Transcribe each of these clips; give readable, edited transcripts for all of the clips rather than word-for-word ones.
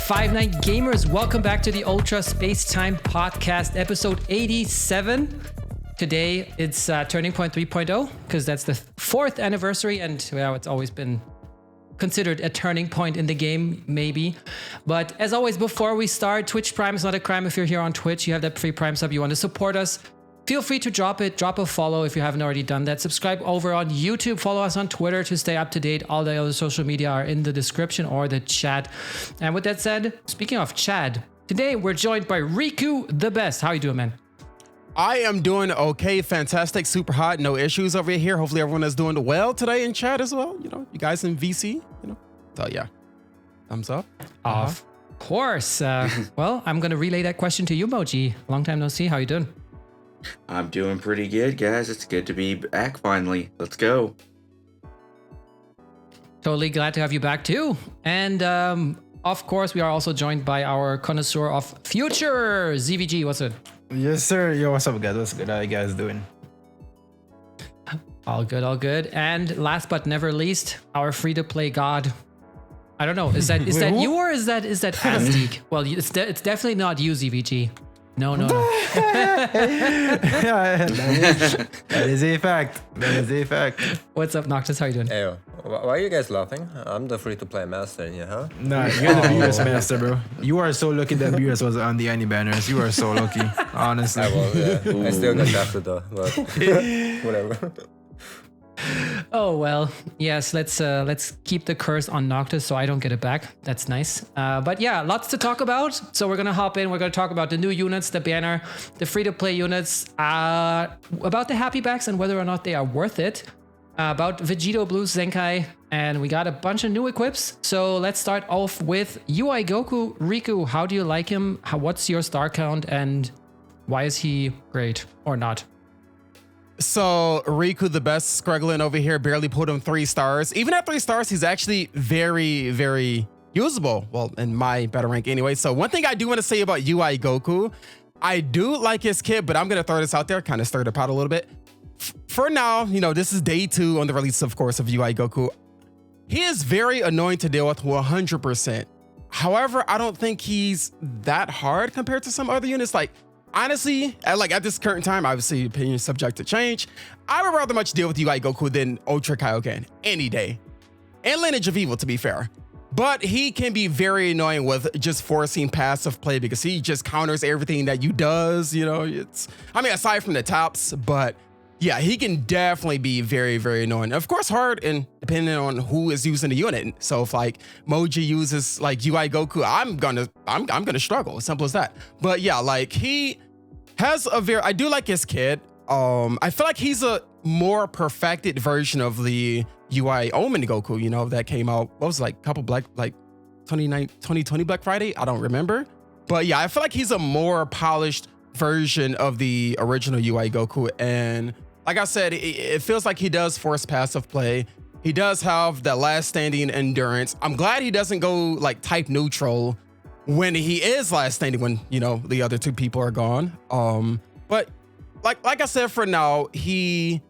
Five-Night Gamers, welcome back to the Ultra Space Time Podcast, episode 87. Today, it's Turning Point 3.0, because that's the 4th anniversary, and well, it's always been considered a turning point in the game, maybe. But as always, before we start, Twitch Prime is not a crime. If you're here on Twitch, you have that free Prime sub, you want to support us, feel free to drop a follow if you haven't already done that. Subscribe over on YouTube, follow us on Twitter to stay up to date. All the other social media are in the description or the chat. And with that said, speaking of Chad, today we're joined by Riku the Best. How you doing, man? I am doing okay, fantastic, super hot, no issues over here. Hopefully everyone is doing well today in chat as well. You know, you guys in VC, you know. So yeah, thumbs up. Of course. Well, I'm going to relay that question to you, Moji. Long time no see. How you doing? I'm doing pretty good, guys. It's good to be back finally. Let's go. Totally glad to have you back too. And of course, we are also joined by our connoisseur of future, ZVG. What's it? Yes, sir. Yo, what's up, guys? What's good? How you guys doing? All good, all good. And last but never least, our free-to-play god. I don't know. Is that you or is that Azteek? Well, it's definitely not you, ZVG. No. That is a fact. That is a fact. What's up, Noctis? How you doing? Hey, why are you guys laughing? I'm the free-to-play master, yeah, huh? Nah, you're the Beerus master, bro. You are so lucky that Beerus was on the Annie banners. You are so lucky, honestly. I still got drafted though, but whatever. Oh well, yes. Let's keep the curse on Noctis so I don't get it back. That's nice. But yeah, lots to talk about. So we're gonna hop in. We're gonna talk about the new units, the banner, the free-to-play units, about the happy backs and whether or not they are worth it. About Vegito Blue Zenkai, and we got a bunch of new equips. So let's start off with UI Goku. Riku, how do you like him? What's your star count, and why is he great or not? So Riku the Best struggling over here, barely put him 3 stars. Even at 3 stars, he's actually very, very usable. Well, in my better rank anyway. So one thing I do want to say about UI Goku, I do like his kit, but I'm going to throw this out there, kind of stir the pot a little bit. For now, you know, this is day 2 on the release, of course, of UI Goku. He is very annoying to deal with 100%. However, I don't think he's that hard compared to some other units. Like, honestly, at this current time, obviously opinion subject to change, I would rather much deal with UI Goku than Ultra Kaioken any day. And Lineage of Evil, to be fair. But he can be very annoying with just forcing passive play because he just counters everything that you does, you know. Aside from the tops, but yeah, he can definitely be very, very annoying. Of course, hard and depending on who is using the unit. So if like Moji uses like UI Goku, I'm gonna struggle. Simple as that. But yeah, like he has I do like his kit. I feel like he's a more perfected version of the UI Omen Goku, you know, that came out, what was it, like 2020 Black Friday? I don't remember. But yeah, I feel like he's a more polished version of the original UI Goku. And like I said, it feels like he does force passive play. He does have that last standing endurance. I'm glad he doesn't go like type neutral when he is last standing, when, you know, the other 2 people are gone. But like I said, for now, he's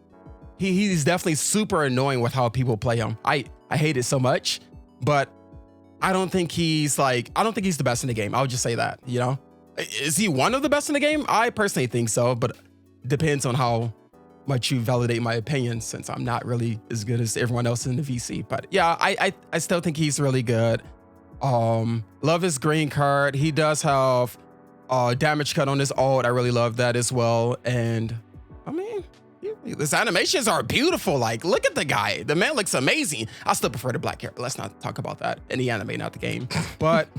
definitely super annoying with how people play him. I hate it so much, but I don't think he's the best in the game. I'll just say that, you know. Is he one of the best in the game? I personally think so, but it depends on how much you validate my opinion, since I'm not really as good as everyone else in the VC. But yeah, I still think he's really good. Love his green card. He does have damage cut on his ult. I really love that as well. And I mean, his animations are beautiful. Like, look at the guy. The man looks amazing. I still prefer the black hair, but let's not talk about that in the anime, not the game. But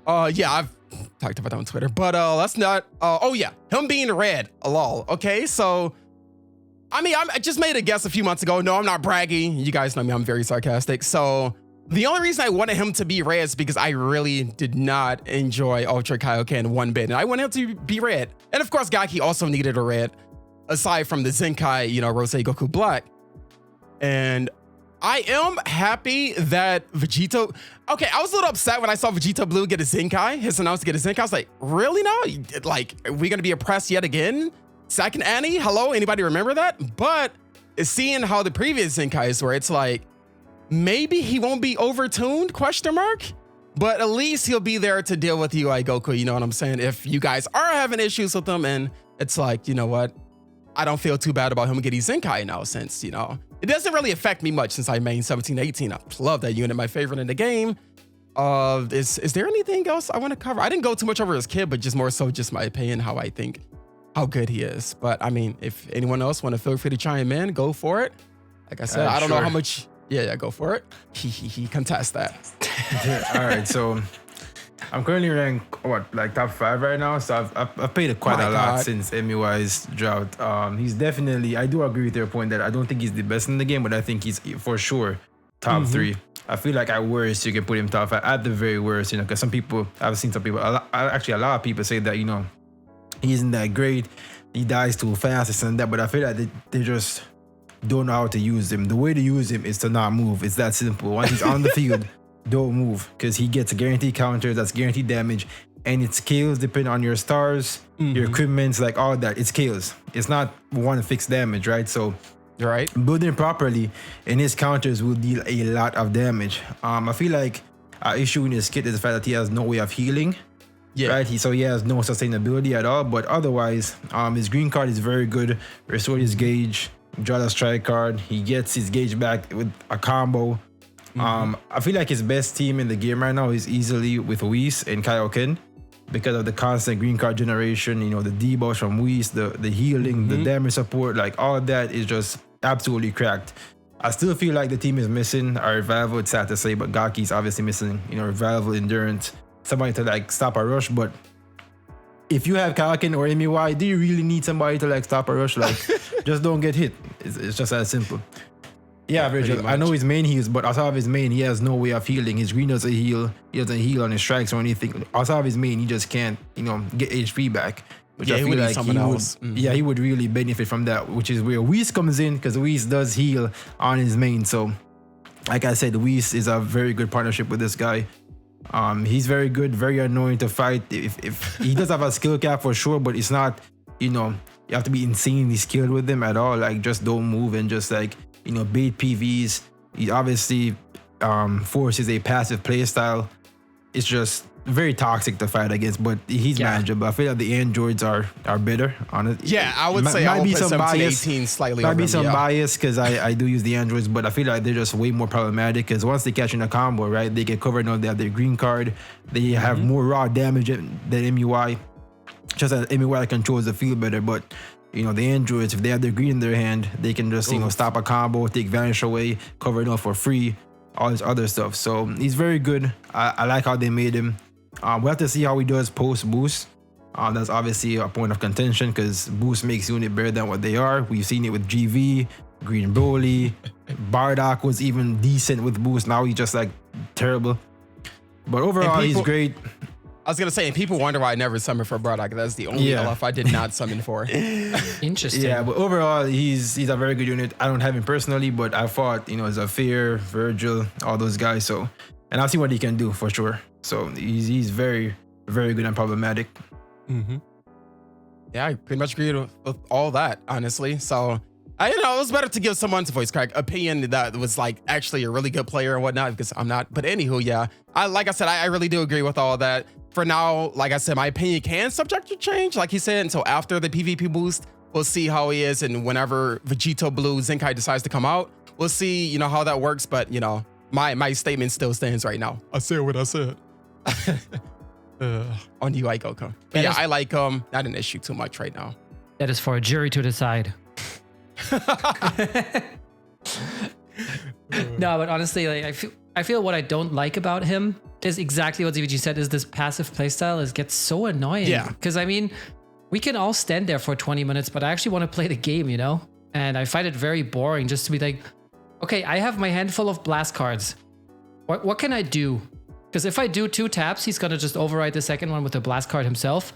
yeah, I've talked about that on Twitter. But let's not. Oh yeah, him being red. Lol. Okay, so I mean, I just made a guess a few months ago. No, I'm not bragging. You guys know me. I'm very sarcastic. So the only reason I wanted him to be red is because I really did not enjoy Ultra Kaioken one bit, and I wanted him to be red. And of course, Gaki also needed a red, aside from the Zenkai, you know, Rose Goku Black. And I am happy that Vegito. Okay, I was a little upset when I saw Vegito Blue get a Zenkai. His announced to get a Zenkai. I was like, really now? Like, are we gonna be oppressed yet again? Second Annie? Hello? Anybody remember that? But seeing how the previous Zenkais were, it's like, maybe he won't be overtuned, question mark? But at least he'll be there to deal with UI Goku. You know what I'm saying? If you guys are having issues with him, and it's like, you know what? I don't feel too bad about him getting Zenkai now, since, you know, it doesn't really affect me much since I main 17-18. I love that unit, my favorite in the game. Is there anything else I want to cover? I didn't go too much over his kid, but just more so just my opinion, how I think, how good he is. But I mean, if anyone else want to feel free to chime in, go for it. Like I said, I don't know how much. Yeah, go for it. He contest that. All right, so I'm currently ranked like top 5 right now. So I've played quite a lot since MUI's drought. He's definitely. I do agree with your point that I don't think he's the best in the game, but I think he's for sure top 3. I feel like at worst you can put him top 5. At the very worst, you know, because I've seen some people. Actually, a lot of people say that, you know, he isn't that great. He dies too fast, this and that. But I feel like they just don't know how to use him. The way to use him is to not move. It's that simple. Once he's on the field, don't move, because he gets a guaranteed counter, that's guaranteed damage, and it scales depending on your stars, your equipments, like all that. It scales. It's not one fixed damage, right? So building properly, and his counters will deal a lot of damage. I feel like our issue in his kit is the fact that he has no way of healing. Yeah. Right. So he has no sustainability at all. But otherwise, his green card is very good. Restore his gauge. Draw the strike card. He gets his gauge back with a combo. I feel like his best team in the game right now is easily with Whis and Kaioken, because of the constant green card generation, you know, the debuffs from Whis, the healing, the damage support, like all of that is just absolutely cracked. I still feel like the team is missing a revival. It's sad to say, but Gaki's obviously missing, you know, revival, endurance, somebody to like stop a rush. But if you have Kaioken or MUI, do you really need somebody to like stop a rush? Like, just don't get hit. It's just that simple. Yeah, Virgil, I know his main heals, but outside of his main, he has no way of healing. His green doesn't heal. He doesn't heal on his strikes or anything. Outside of his main, he just can't, you know, get HP back. Which I feel like he would really benefit from that, which is where Whis comes in, because Whis does heal on his main. So, like I said, Whis is a very good partnership with this guy. He's very good, very annoying to fight. If he does have a skill cap for sure, but it's not, you know, you have to be insanely skilled with him at all. Like, just don't move and just like, you know, bait PVs. He obviously forces a passive playstyle. It's just very toxic to fight against, but he's manageable. I feel like the androids are better on it. Yeah, I would say I would put 17-18 slightly over. Might be some bias because I do use the androids, but I feel like they're just way more problematic, because once they catch in a combo, right, they get covered now. They have their green card. They have more raw damage than MUI. Just as MUI controls the field better, but you know, the androids, if they have their green in their hand, they can just, you know, stop a combo, take vanish away, cover it up for free, all this other stuff. So he's very good. I like how they made him. We'll have to see how he does post boost. That's obviously a point of contention, because boost makes unit better than what they are. We've seen it with GV, Green Broly. Bardock was even decent with boost. Now he's just like terrible. But overall, he's great. I was gonna say, and people wonder why I never summoned for Bardock. That's the only LF I did not summon for. Interesting. Yeah, but overall, he's a very good unit. I don't have him personally, but I fought, you know, Zafir, Virgil, all those guys. So, and I'll see what he can do for sure. So he's very, very good and problematic. Yeah, I pretty much agree with all that, honestly. So, you know, it was better to give someone's voice crack opinion that was like actually a really good player and whatnot, because I'm not. But anywho, yeah, like I said, I really do agree with all that. For now, like I said, my opinion can subject to change, like he said, until after the PvP boost. We'll see how he is, and whenever Vegito Blue Zenkai decides to come out, we'll see, you know, how that works. But you know, my statement still stands right now. I said what I said. On UI Goku. But yeah, I like not an issue too much right now. That is for a jury to decide. No, but honestly, like I feel what I don't like about him is exactly what ZVG said, is this passive playstyle gets so annoying. Yeah. Because I mean, we can all stand there for 20 minutes, but I actually want to play the game, you know? And I find it very boring just to be like, okay, I have my handful of blast cards. What can I do? Because if I do 2 taps, he's gonna just override the second one with a blast card himself.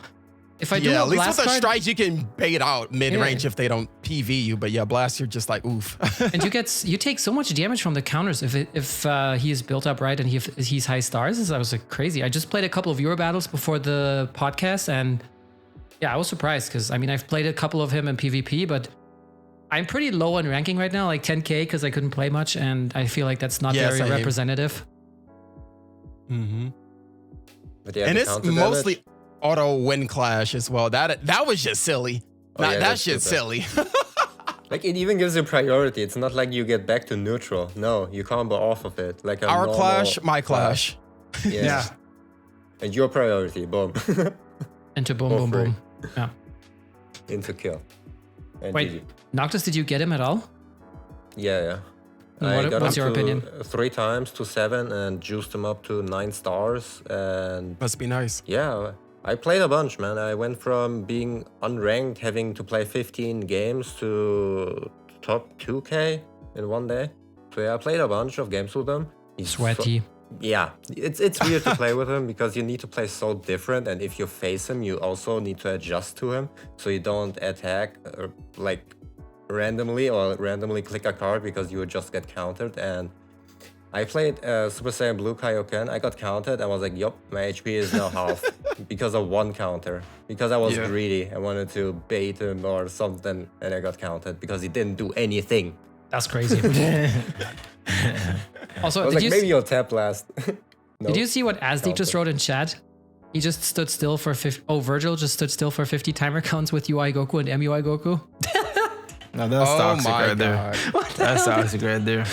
If I do at least with the strikes, you can bait out mid-range if they don't PV you. But yeah, blast, you're just like, oof. And you take so much damage from the counters if he is built up right and he's high stars. That was like crazy. I just played a couple of viewer battles before the podcast, and yeah, I was surprised, because I mean, I've played a couple of him in PvP, but I'm pretty low on ranking right now, like 10k, because I couldn't play much, and I feel like that's not very representative. But yeah, And the it's counter mostly damage- auto win clash as well. That was just silly. Oh, yeah, That that's shit's stupid. silly. Like it even gives you priority. It's not like you get back to neutral. No, you combo off of it. Like a Our normal clash, my clash. Yeah. Yeah. And your priority, boom. Into boom, For boom, free. boom. Yeah. Into kill. And Wait, GG. Noctis, did you get him at all? Yeah. And what's him your to opinion? 3 times to 7 and juiced him up to 9 stars. And Must be nice. yeah, I played a bunch, man. I went from being unranked, having to play 15 games to top 2K in one day. So yeah, I played a bunch of games with him. He's Sweaty. yeah, it's weird to play with him because you need to play so different, and if you face him, you also need to adjust to him, so you don't attack like randomly click a card because you would just get countered. And I played Super Saiyan Blue Kaioken. I got countered. I was like, yup, my HP is now half because of one counter. Because I was Yeah. greedy. I wanted to bait him or something, and I got countered because he didn't do anything. That's crazy. Also, I was did like, you maybe you'll tap last. did you see what Asdik just wrote in chat? He just stood still for 50. Oh, Virgil just stood still for 50 timer counts with UI Goku and MUI Goku. No, that's toxic right there. God. That's toxic right there.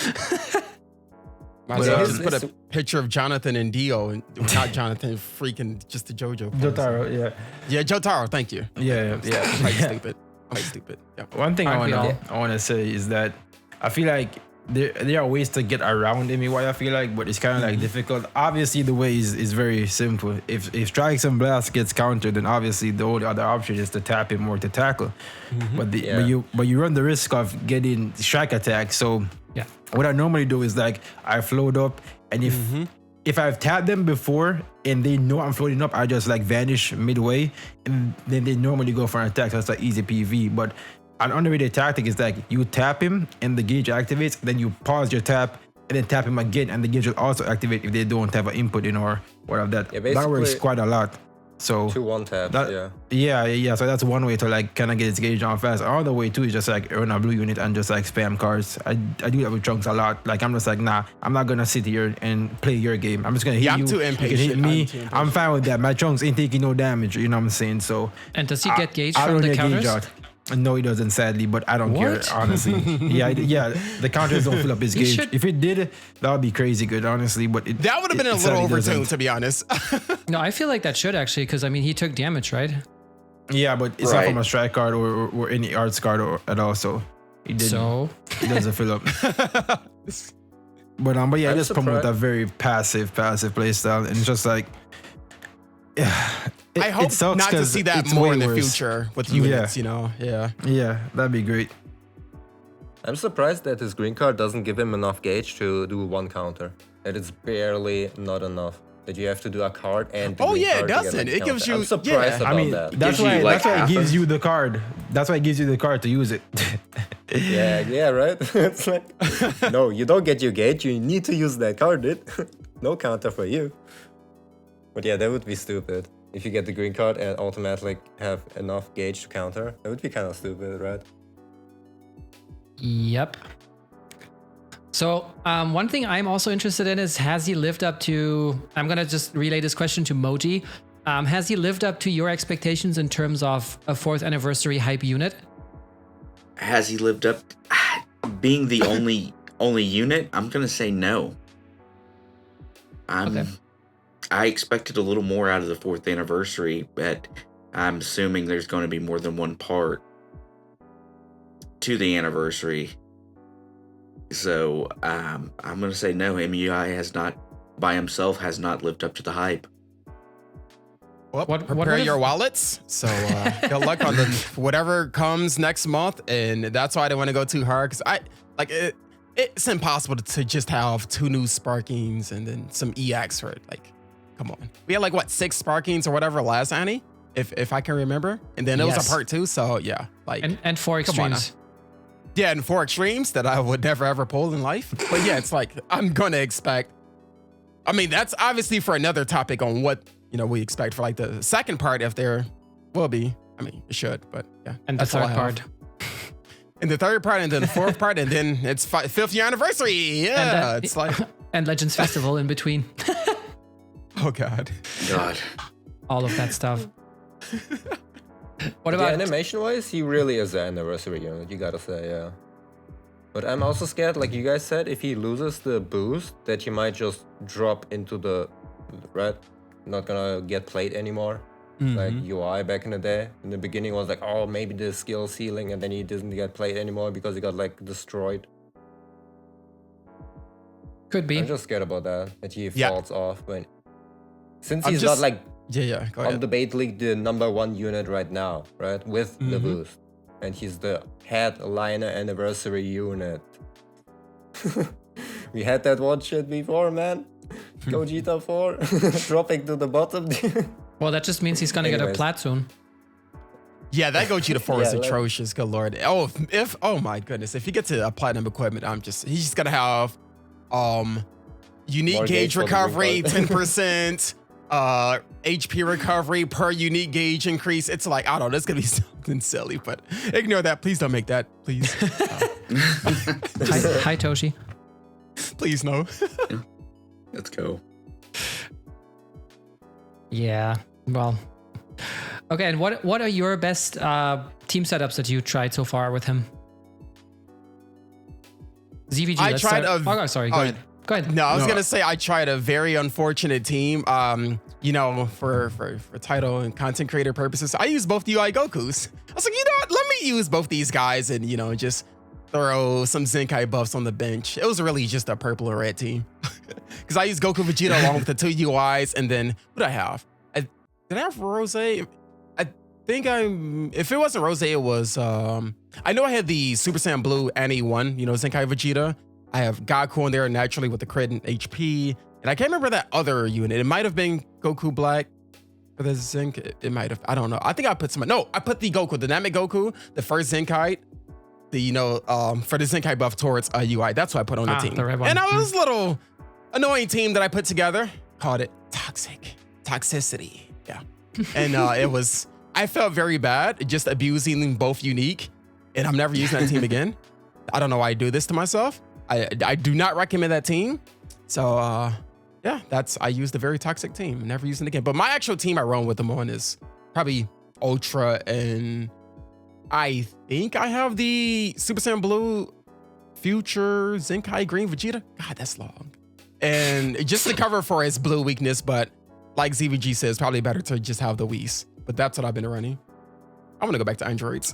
Might as well Yeah, just put a it's- picture of Jonathan and Dio, and not Jonathan, freaking just the JoJo. pose. Jotaro, yeah. Yeah, Jotaro. Thank you. Yeah. I'm like stupid. I'm like stupid. Yeah. One thing Aren't we all? I want to say is that I feel like there are ways to get around MUI, I feel like, but it's kind of like difficult. Obviously, the way is very simple. If Strikes and Blast gets countered, then obviously the only other option is to tap him or to tackle. But you run the risk of getting strike attack. So Yeah. what I normally do is like I float up, and if I've tapped them before and they know I'm floating up, I just like vanish midway, and then they normally go for an attack. So it's like easy PV. But an underrated tactic is like you tap him and the gauge activates, then you pause your tap and then tap him again, and the gauge will also activate if they don't have an input in or whatever. That that works basically- quite a lot. So 2-1 taps, that, yeah. yeah. So that's one way to like kind of get his gauge on fast. Another way too is just like earn a blue unit and just like spam cards. I do that with Trunks a lot. Like I'm just like, nah, I'm not gonna sit here and play your game. I'm just gonna hit Yeah, you. I'm too You can impatient. hit me. I'm too impatient. I'm fine with that. My Trunks ain't taking no damage. You know what I'm saying? So And does he get gauge I from don't the get counters? gauge out. No, he doesn't, sadly, but I don't care, What? honestly. yeah, the counters don't fill up his He gauge. should- If it did, that would be crazy good, honestly. But That would have been a little sadly overtuned, doesn't. to be honest. No, I feel like that should actually, because I mean, he took damage, right? Yeah, but it's not Right. from a strike card or any arts card at all, so he didn't. So, It doesn't fill up. But yeah, I I'm just promote surprised. a very passive play style, and it's just like, I hope it sucks not to 'cause see that it's more way in the worse. future with units, you know? Yeah. Yeah, that'd be great. I'm surprised that his green card doesn't give him enough gauge to do one counter. That it's barely not enough. That you have to do a card and the Oh, green yeah, it card to get, doesn't. like, It gives counter. I'm you- surprised yeah. I about mean, that. that's Gives you, why like, it half gives of- you the card. That's why it gives you the card to use it. Yeah, right? It's like, no, you don't get your gauge. You need to use that card, dude. No counter for you. But yeah, that would be stupid. If you get the green card and automatically have enough gauge to counter, that would be kind of stupid, right? yep. So, one thing I'm also interested in is, has he lived up to, I'm going to just relay this question to Moji. Has he lived up to your expectations in terms of a 4th anniversary hype unit? Has he lived up? Being the only unit, I'm gonna say no. Okay. I expected a little more out of the 4th anniversary, but I'm assuming there's going to be more than one part to the anniversary. So I'm going to say no. MUI has not, by himself, has not lived up to the hype. Well, What prepare if- your wallets. So good luck on the whatever comes next month, and that's why I didn't want to go too hard because it's impossible to just have 2 new Sparkings and then some EX for it. Like, come on, we had like what 6 Sparkings or whatever last Annie, if I can remember, and then it was Yes. a part 2. So yeah, like And 4 Come on extremes. yeah, and 4 extremes that I would never ever pull in life. But yeah, it's like I'm gonna expect. I mean, that's obviously for another topic on what we expect for like the second part, if there will be. I mean, it should, but yeah. And the that's all I third have. part. And the third part, and then the 4th part, and then it's 5th year anniversary. Yeah, And it's like and Legends Festival in between. Oh God. God. all of that stuff. What Yeah, about animation-wise, he really is the anniversary unit, you gotta say, yeah. But I'm also scared, like you guys said, if he loses the boost, that he might just drop into the red, not gonna get played anymore. Like UI back in the day. In the beginning was like, oh, maybe the skill ceiling, and then he didn't get played anymore because he got like destroyed. could be? I'm just scared about that he Yeah. falls off when... Since I'm he's just- not like Yeah. Go ahead. undebatedly the #1 unit right now, right? With the boost. And he's the headliner anniversary unit. We had that one shit before, man. Gogeta 4 dropping to the bottom. Well, that just means he's gonna get a Anyways. plat soon. Yeah, that Gogeta 4 is Yeah, like- atrocious. Good lord. Oh, oh my goodness, if he gets to a platinum equipment, he's just gonna have unique More gauge gauge for the recovery, recall. 10%, HP recovery per unique gauge increase. It's like, I don't know, it's gonna be something silly, but ignore that. Please don't make that, please. Hi, Toshi. Please no. Let's go. Yeah. Well. Okay. And what are your best team setups that you tried so far with him? ZVG. I let's tried start. a- Oh, sorry. Go oh, ahead. Go ahead. No, I was gonna say I tried a very unfortunate team. You know, for title and content creator purposes, I used both UI Gokus. I was like, you know what? Let me use both these guys and just throw some Zenkai buffs on the bench. It was really just a purple or red team because I used Goku Vegeta along with the 2 UIs, and then what did I have? Did I have Rose? I think if it wasn't Rose, it was I know I had the Super Saiyan Blue and A1, Zenkai Vegeta. I have Goku in there naturally with the crit and HP. And I can't remember that other unit. It might have been Goku Black for the Zenkai. It might have, I don't know. I think I put I put the Goku, the Namek Goku, the first Zenkai, for the Zenkai buff towards UI. That's what I put on the team. The red one. And I was a little annoying team that I put together. Called it Toxicity. Yeah. And I felt very bad just abusing both unique. And I'm never using that team again. I don't know why I do this to myself. I do not recommend that team. So yeah, I used a very toxic team. Never using it again. But my actual team I run with them on is probably Ultra, and I think I have the Super Saiyan Blue Future Zenkai Green Vegeta. God, that's long. And just to cover for its blue weakness, but like ZVG says, probably better to just have the Whis. But that's what I've been running. I'm gonna go back to Androids.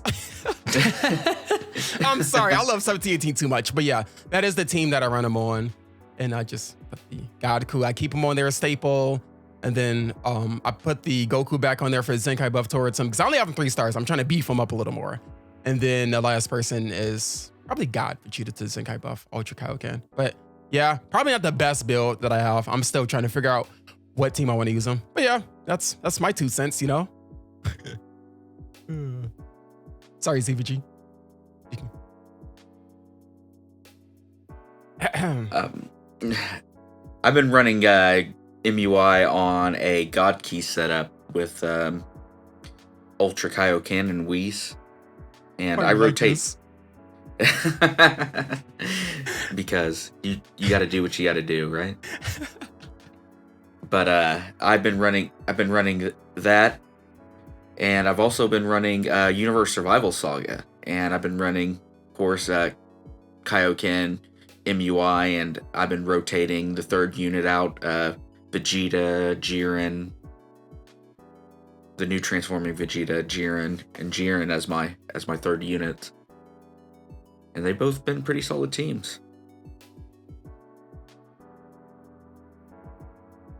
I'm sorry, I love 1718 too much, but yeah, that is the team that I run them on, and I just put the Goku. I keep them on there as staple, and then I put the Goku back on there for Zenkai buff towards him because I only have him 3 stars. I'm trying to beef him up a little more, and then the last person is probably God Vegeta to Zenkai buff Ultra Kaioken. But yeah, probably not the best build that I have. I'm still trying to figure out what team I want to use them. But yeah, that's my 2 cents, Sorry, ZVG. I've been running MUI on a God Key setup with Ultra Kaioken and Whis, and I rotate because you got to do what you got to do, right? But I've been running that, and I've also been running Universe Survival Saga, and I've been running, of course, Kaioken, MUI, and I've been rotating the 3rd unit out, Vegeta, Jiren, the new transforming Vegeta, Jiren, and Jiren as my 3rd unit. And they've both been pretty solid teams.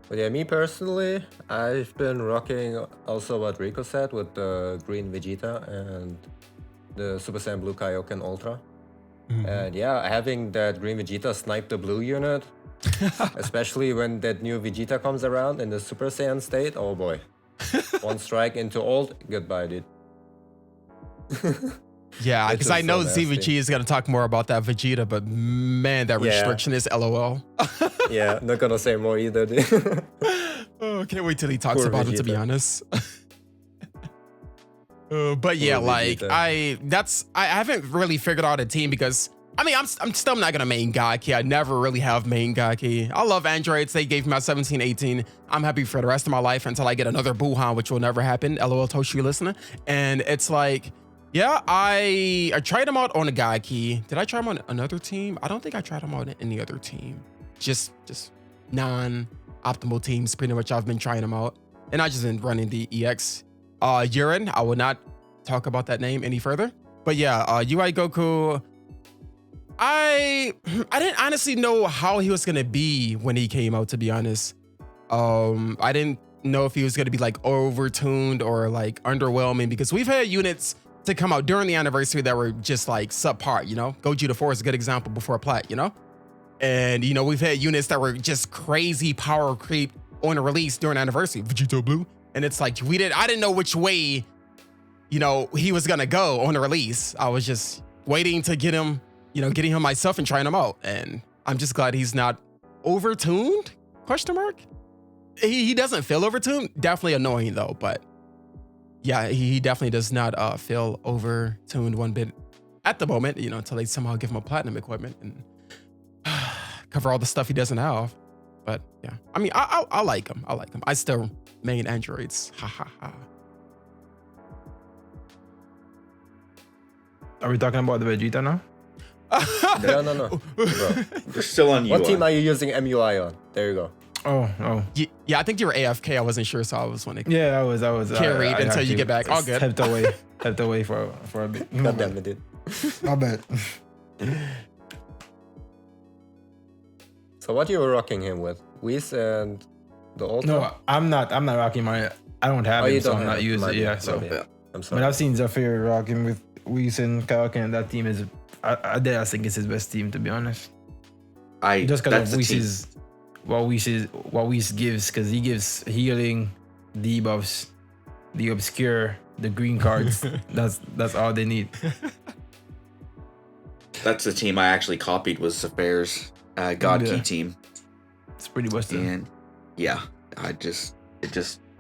But yeah, me personally, I've been rocking also what Rico said with the green Vegeta and the Super Saiyan Blue Kaioken Ultra. And yeah, having that green Vegeta snipe the blue unit, especially when that new Vegeta comes around in the Super Saiyan state, oh boy. 1 strike into ult, goodbye, dude. Yeah, It's because just I know so nasty. ZVG is going to talk more about that Vegeta, but man, that Yeah. restriction is LOL. Yeah, not gonna say more either, dude. Oh, can't wait till he talks Poor about it, to be Vegeta. honest. But yeah, Poor like Vegeta. I haven't really figured out a team because I mean, I'm still not gonna main Gaki. I never really have main Gaki. I love androids. They gave me my 17, 18. I'm happy for the rest of my life until I get another Buhan, which will never happen. LOL Toshi listener. And it's like, yeah, I tried him out on a Gaki. Did I try him on another team? I don't think I tried him out on any other team. Just non-optimal teams. Pretty much I've been trying him out. And I just been running the EX. Urine, I will not talk about that name any further. But yeah, UI Goku, I didn't honestly know how he was gonna be when he came out, to be honest. I didn't know if he was gonna be like overtuned or like underwhelming, because we've had units to come out during the anniversary that were just like subpar, you know? Gogeta 4 is a good example before Plat, you know? And you know, we've had units that were just crazy power creep on a release during anniversary, Vegito Blue. And it's like, I didn't know which way, you know, he was gonna go on the release. I was just waiting to get him, you know, getting him myself and trying him out. And I'm just glad he's not overtuned, question mark? He doesn't feel overtuned. Definitely annoying though, but yeah, he definitely does not feel overtuned one bit at the moment, you know, until they somehow give him a platinum equipment and cover all the stuff he doesn't have. But yeah, I mean, I like him. I like him. I still main androids. Ha ha ha. Are we talking about the Vegeta now? No. Bro. We're still on UI. What team are you using MUI on? There you go. Oh. Yeah, I think you were AFK. I wasn't sure, so I was wondering. Yeah, I was. Can't read until you get back. All good. Stepped away for a bit. God damn it, dude. My bad. So what you were rocking him with? Whis and the Ultra? No, I'm not rocking my. I don't have him, so I'm not using it. Yeah, so. I'm sorry. But I've seen Zafir rocking with Whis and Kaioken, and that team is. I think it's his best team, to be honest. Just because of Whis what Whis gives, because he gives healing, debuffs, the obscure, the green cards. that's all they need. That's the team I actually copied, was Zafir's God Key team. It's pretty busted. And yeah, it just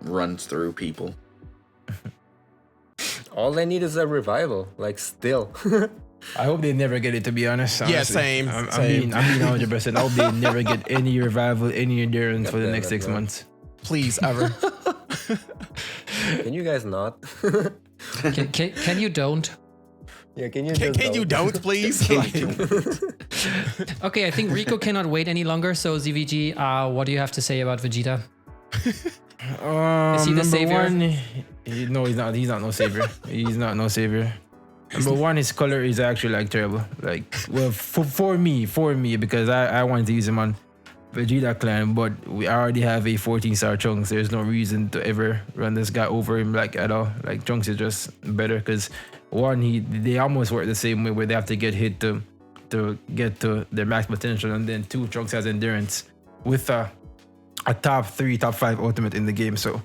runs through people. All they need is a revival, like still. I hope they never get it, to be honest. Honestly. Yeah, same. I'm being 100%. I hope they never get any revival, any endurance for the next 6 months. Please, ever. Can you guys not? Can you don't? Yeah, can you Can you don't, please? Okay, I think Rico cannot wait any longer. So ZVG, what do you have to say about Vegeta? Is he the savior? No, he's not. He's not no savior. He's not no savior. Number one, his color is actually like terrible. Like, well, for me, because I wanted to use him on Vegeta clan, but we already have a 14-star Trunks. There's no reason to ever run this guy over him like at all. Like, Trunks is just better because one, they almost work the same way where they have to get hit to get to their max potential, and then two, Trunks has endurance with a top 3, top 5 ultimate in the game. So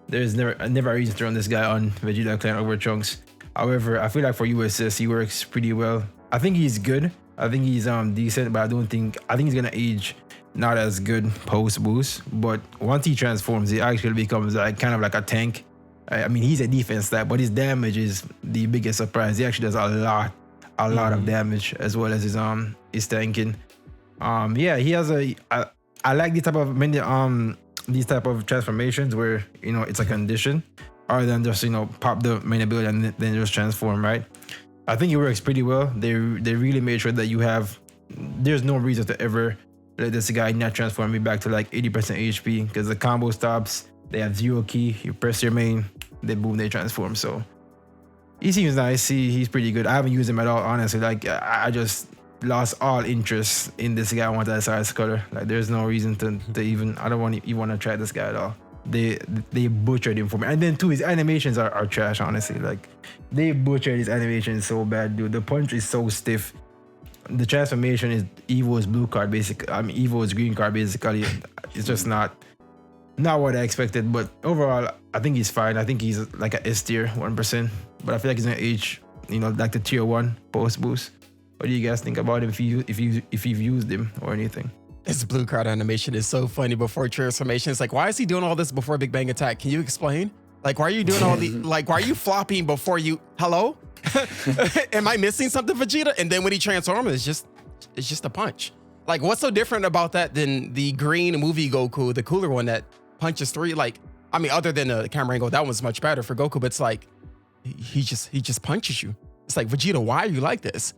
there's never a reason to run this guy on Vegeta clan over Trunks. However, I feel like for USS, he works pretty well. I think he's good. I think he's decent, but I think he's gonna age not as good post boost. But once he transforms, he actually becomes like kind of like a tank. I mean, he's a defense stat, but his damage is the biggest surprise. He actually does a lot of damage, as well as his tanking. Yeah, he has I like these type of transformations where, you know, it's a condition, other than just, you know, pop the main ability and then just transform, right? I think it works pretty well. They really made sure that there's no reason to ever let this guy not transform me back to like 80% HP, because the combo stops, they have 0 key, you press your main, then boom, they transform. So he seems nice. He's pretty good. I haven't used him at all, honestly. Like, I just lost all interest in this guy once I saw his color. Like, there's no reason to even, I don't want to try this guy at all. They butchered him for me. And then too, his animations are trash, honestly. Like, they butchered his animations so bad, dude. The punch is so stiff. The transformation is Evo's blue card, basically. I mean, Evo's green card, basically. It's just not what I expected. But overall, I think he's fine. I think he's like a S tier, 1%. But I feel like he's gonna age, you know, like the tier 1 post boost. What do you guys think about him if you've used him or anything? His blue card animation is so funny before transformation. It's like, why is he doing all this before Big Bang Attack? Can you explain? Like, why are you doing all the, like, why are you flopping before you, hello? Am I missing something, Vegeta? And then when he transforms, it's just a punch. Like, what's so different about that than the green movie Goku, the cooler one that punches 3? Like, I mean, other than the camera angle, that one's much better for Goku, but it's like, he just punches you. It's like, Vegeta, why are you like this?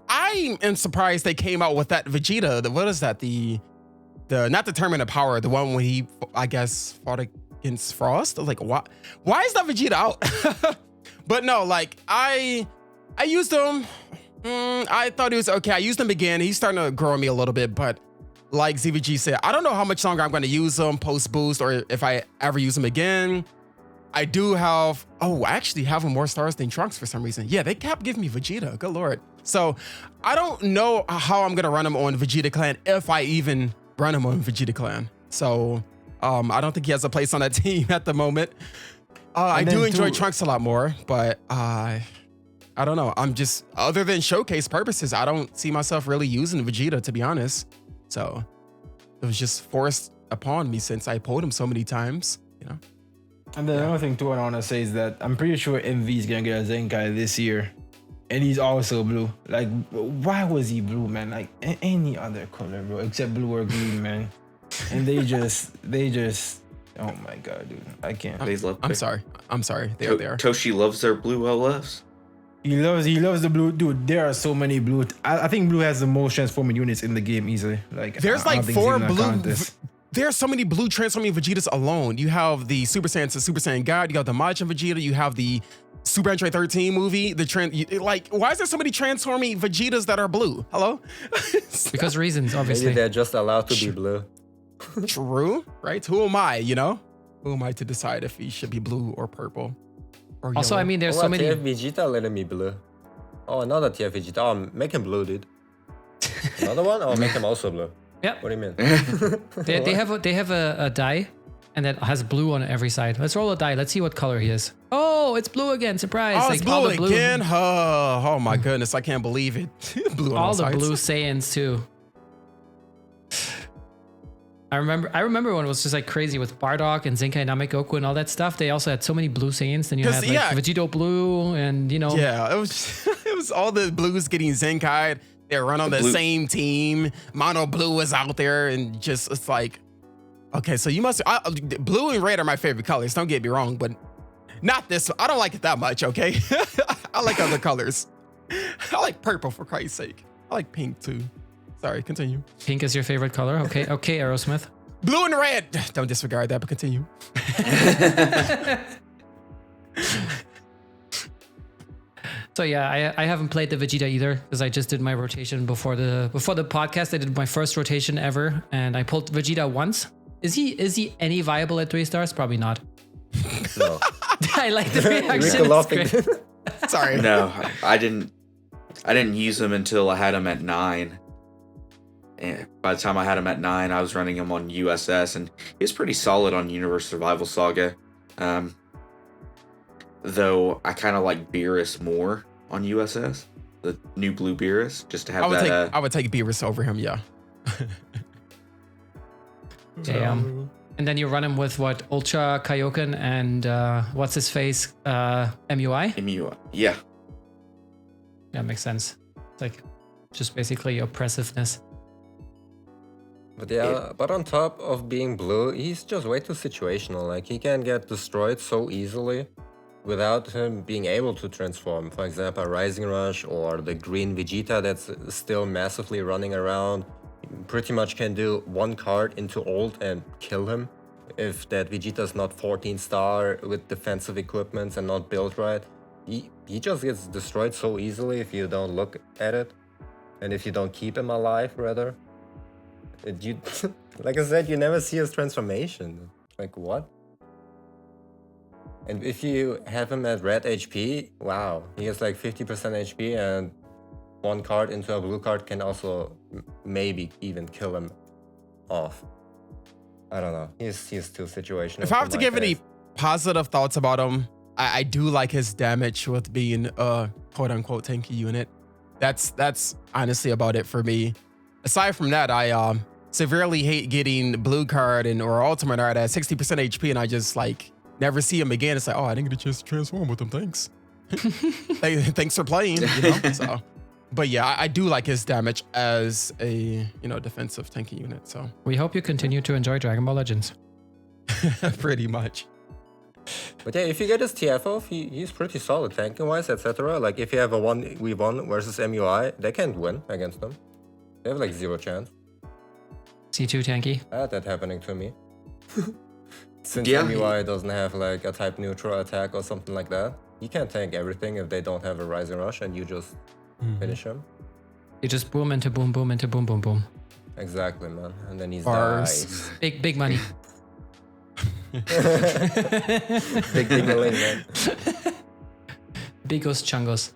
I am surprised they came out with that Vegeta. What is that? The not the Tournament of Power, the one when he, I guess, fought against Frost. Like, why is that Vegeta out? But no, like, I used him. I thought he was okay. I used him again. He's starting to grow on me a little bit, but like ZVG said, I don't know how much longer I'm going to use him post boost or if I ever use him again. I do have, I actually have him more stars than Trunks for some reason. Yeah, they kept giving me Vegeta. Good Lord. So I don't know how I'm going to run him on Vegeta Clan if I even run him on Vegeta Clan. So I don't think he has a place on that team at the moment. I do enjoy Trunks a lot more, but I don't know. I'm just, other than showcase purposes, I don't see myself really using Vegeta, to be honest. So it was just forced upon me since I pulled him so many times, you know? And then another thing too I want to say is that I'm pretty sure MV is going to get a Zenkai this year. And he's also blue. Like, why was he blue, man? Like, any other color, bro, except blue or green, man. And they just, oh my God, dude. I can't. I'm sorry. They are. Toshi loves their blue LFs. He loves the blue, dude. There are so many blue. I think blue has the most transforming units in the game easily. Like, there's like 4 blue. There are so many blue transforming Vegetas alone. You have the Super Saiyan to Super Saiyan God. You got the Majin Vegeta. You have the Super Android 13 movie. Like, why is there so many transforming Vegetas that are blue? Hello? Because reasons, obviously. Maybe they're just allowed to be blue. True, right? Who am I? You know, who am I to decide if he should be blue or purple? Or also, yellow? I mean, there's so many. TF Vegeta letting me blue. Oh, another TF Vegeta. Oh, make him blue, dude. Another one? Oh, make him also blue. Yep. What do you mean? they have a die, and that has blue on every side. Let's roll a die. Let's see what color he is. Oh, it's blue again. Surprise! Oh, like it's all blue the blue again. Oh my goodness, I can't believe it. Blue on all the sides. blue Saiyans too. I remember when it was just like crazy with Bardock and Zenkai Namekoku and all that stuff. They also had so many blue Saiyans. Then you had like Vegito Blue and, you know. Yeah, it was all the blues getting Zenkai'd. They run on the same team. Mono Blue was out there and just, it's like, okay, so you must, blue and red are my favorite colors. Don't get me wrong, but not this one. I don't like it that much, okay? I like other colors. I like purple, for Christ's sake. I like pink too. Sorry, continue. Pink is your favorite color? Okay, Aerosmith. Blue and red. Don't disregard that, but continue. So yeah, I haven't played the Vegeta either because I just did my rotation before the podcast. I did my first rotation ever, and I pulled Vegeta once. Is he any viable at 3 stars? Probably not. No. I like the reaction. Sorry. No, I didn't use him until I had him at 9. And by the time I had him at 9, I was running him on USS, and he was pretty solid on Universe Survival Saga. Though I kind of like Beerus more on USS, the new blue Beerus, just to have I would take Beerus over him, yeah. Damn. And then you run him with what? Ultra Kaioken and what's his face? MUI? MUI, yeah. Yeah, makes sense. It's like just basically oppressiveness. But yeah, but on top of being blue, he's just way too situational. Like, he can get destroyed so easily without him being able to transform. For example, Rising Rush or the green Vegeta that's still massively running around. Pretty much can do one card into ult and kill him if that Vegeta's not 14 star with defensive equipments and not built right. He just gets destroyed so easily if you don't look at it, and if you don't keep him alive, rather. Like I said, you never see his transformation. Like, what? And if you have him at red HP, wow, he has like 50% HP, and one card into a blue card can also maybe even kill him off. I don't know. He's too situational. If I have to give any positive thoughts about him, I do like his damage with being a quote unquote tanky unit. That's honestly about it for me. Aside from that, I severely hate getting blue card or ultimate art at 60% HP, and I just like never see him again. It's like, oh, I didn't get a chance to transform with him. Thanks. Thanks for playing. You know? So, but yeah, I do like his damage as a defensive tanking unit. So We hope you continue to enjoy Dragon Ball Legends. pretty much. But yeah, if you get his TF off, he's pretty solid tanking wise, etc. Like if you have a 1v1 versus MUI, they can't win against them. They have like 0 chance. C2 tanky. I had that happening to me. Since Yeah, MUI doesn't have like a type neutral attack or something like that, you can't tank everything if they don't have a Rising Rush and you just finish him. You just boom into boom, boom into boom, boom, boom. Exactly, man. And then he's Bars. dies. Big money. Big lane, man. Bigos chungos.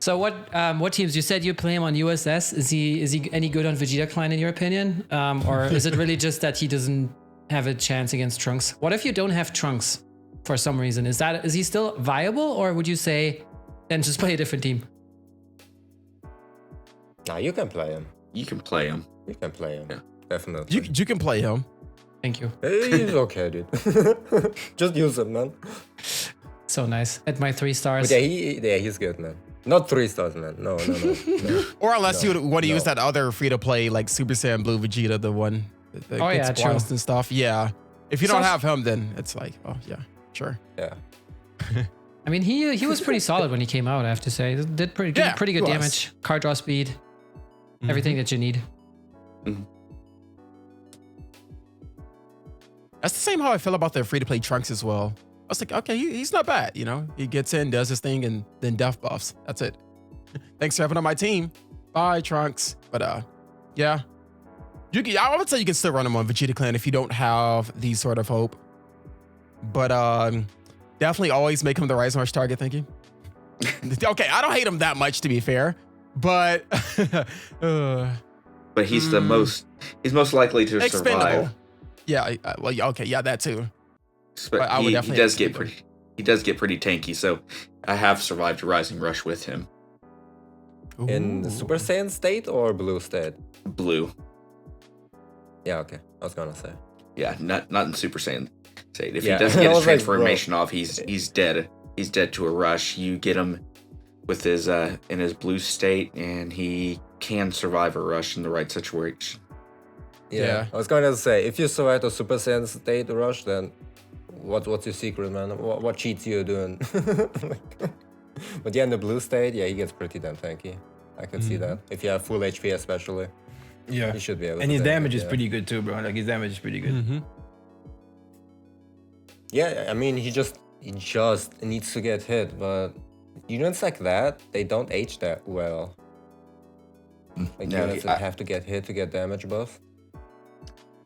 So what teams? You said you play him on USS. Is he any good on Vegeta Klein in your opinion? Or is it really just that he doesn't have a chance against Trunks? What if you don't have Trunks for some reason? Is he still viable, or would you say then just play a different team? Nah, you can play him. You can play him. You can play him. Yeah. Definitely. You can play him. Thank you. He's okay, dude. Just use him, man. So nice. At my 3 stars. But yeah, he's good, man. Not 3 stars, man. No. Or unless you want to use no. that other free to play like Super Saiyan Blue Vegeta, the one that Oh, gets yeah, true. spliced and stuff. Yeah. If you don't So- have him, then it's like, oh yeah, sure. Yeah. I mean, he was pretty solid when he came out, I have to say. Did pretty good he was. damage. Card draw speed. Everything that you need. That's the same how I feel about the free to play Trunks as well. I was like, okay, he's not bad. You know, he gets in, does his thing, and then death buffs. That's it. Thanks for having on my team. Bye, Trunks. But yeah, I would say you can still run him on Vegeta Clan if you don't have the Sword of Hope. But definitely always make him the Rising Rush target. Thank you. Okay, I don't hate him that much to be fair, but But he's he's most likely to expendable. survive. Yeah, well, okay, yeah, that too. But I would he definitely does get expend pretty. He does get pretty tanky. So I have survived a Rising Rush with him. In the Super Saiyan state or Blue state? Blue. Yeah, okay. I was gonna say. Yeah, not in Super Saiyan state. If Yeah, he doesn't I get his was like, transformation off, he's dead. He's dead to a rush. You get him with his in his blue state, and he can survive a rush in the right situation. Yeah. I was gonna say, if you survive the Super Saiyan state rush, then what's your secret, man? What cheats you doing? But yeah, in the blue state, yeah, he gets pretty damn tanky. I could see that. If you have full HP especially, Yeah. he should be able And to his tank damage it, is yeah. pretty good too, bro. Like his damage is pretty good. Yeah, I mean, he just needs to get hit, but units like that, they don't age that well. Like No, units that have to get hit to get damage buff.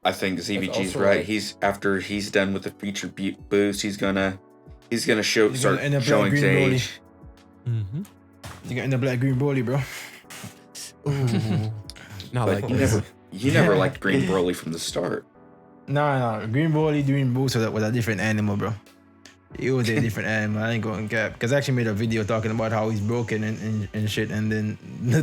I think ZVG's also right. like- After he's done with the feature boost, he's gonna He's gonna end up showing like his Green Broly. age. He's gonna end up like Green Broly, bro. Ooh. Not But like you never liked Green Broly from the start. Nah. Green Broly doing boost was a different animal, bro. It was a different animal. I ain't going cap. Because I actually made a video talking about how he's broken and shit. And then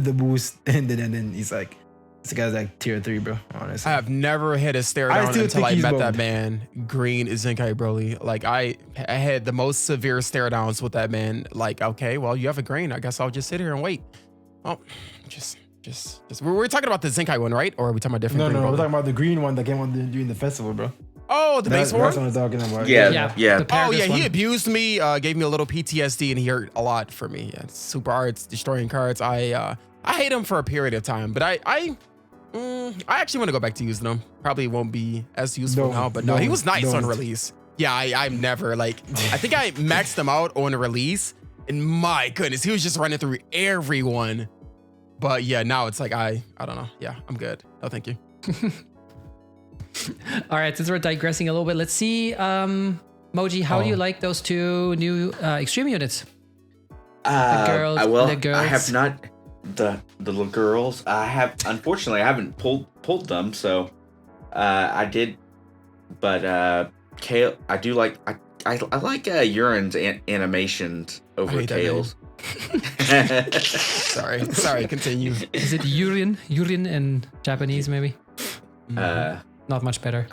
the boost ended, and then he's like, this guy's like tier 3, bro. Honestly. I have never hit a stare I down still until think I he's met bugged. that man, Green Zenkai Broly. Like I had the most severe stare downs with that man. Like, okay, well, you have a green. I guess I'll just sit here and wait. Oh, just. We're talking about the Zenkai one, right? Or are we talking about different? No, Green we're Broly? talking about the green one that came on during the festival, bro. Oh, the base That's one. what I'm talking about. Yeah. The Oh Paragus yeah, one. he abused me, gave me a little PTSD, and he hurt a lot for me. Yeah, super arts, destroying cards. I hate him for a period of time, but I actually want to go back to using him. Probably won't be as useful Don't, now, but no, he was nice on don't. release. Yeah, I'm never like, I think I maxed him out on release, and my goodness, he was just running through everyone. But yeah, now it's like I don't know. Yeah, I'm good. No, thank you. All right, since we're digressing a little bit, let's see, Moji, how do you like those 2 new extreme units? girls, I the girls. have not the little girls. Unfortunately I haven't pulled them, so I did, but Kale, I do like I like Urine's animations over I hate that Kale's. Sorry, continue. Is it Yurin? Yurin in Japanese, maybe? Uh, Not much better.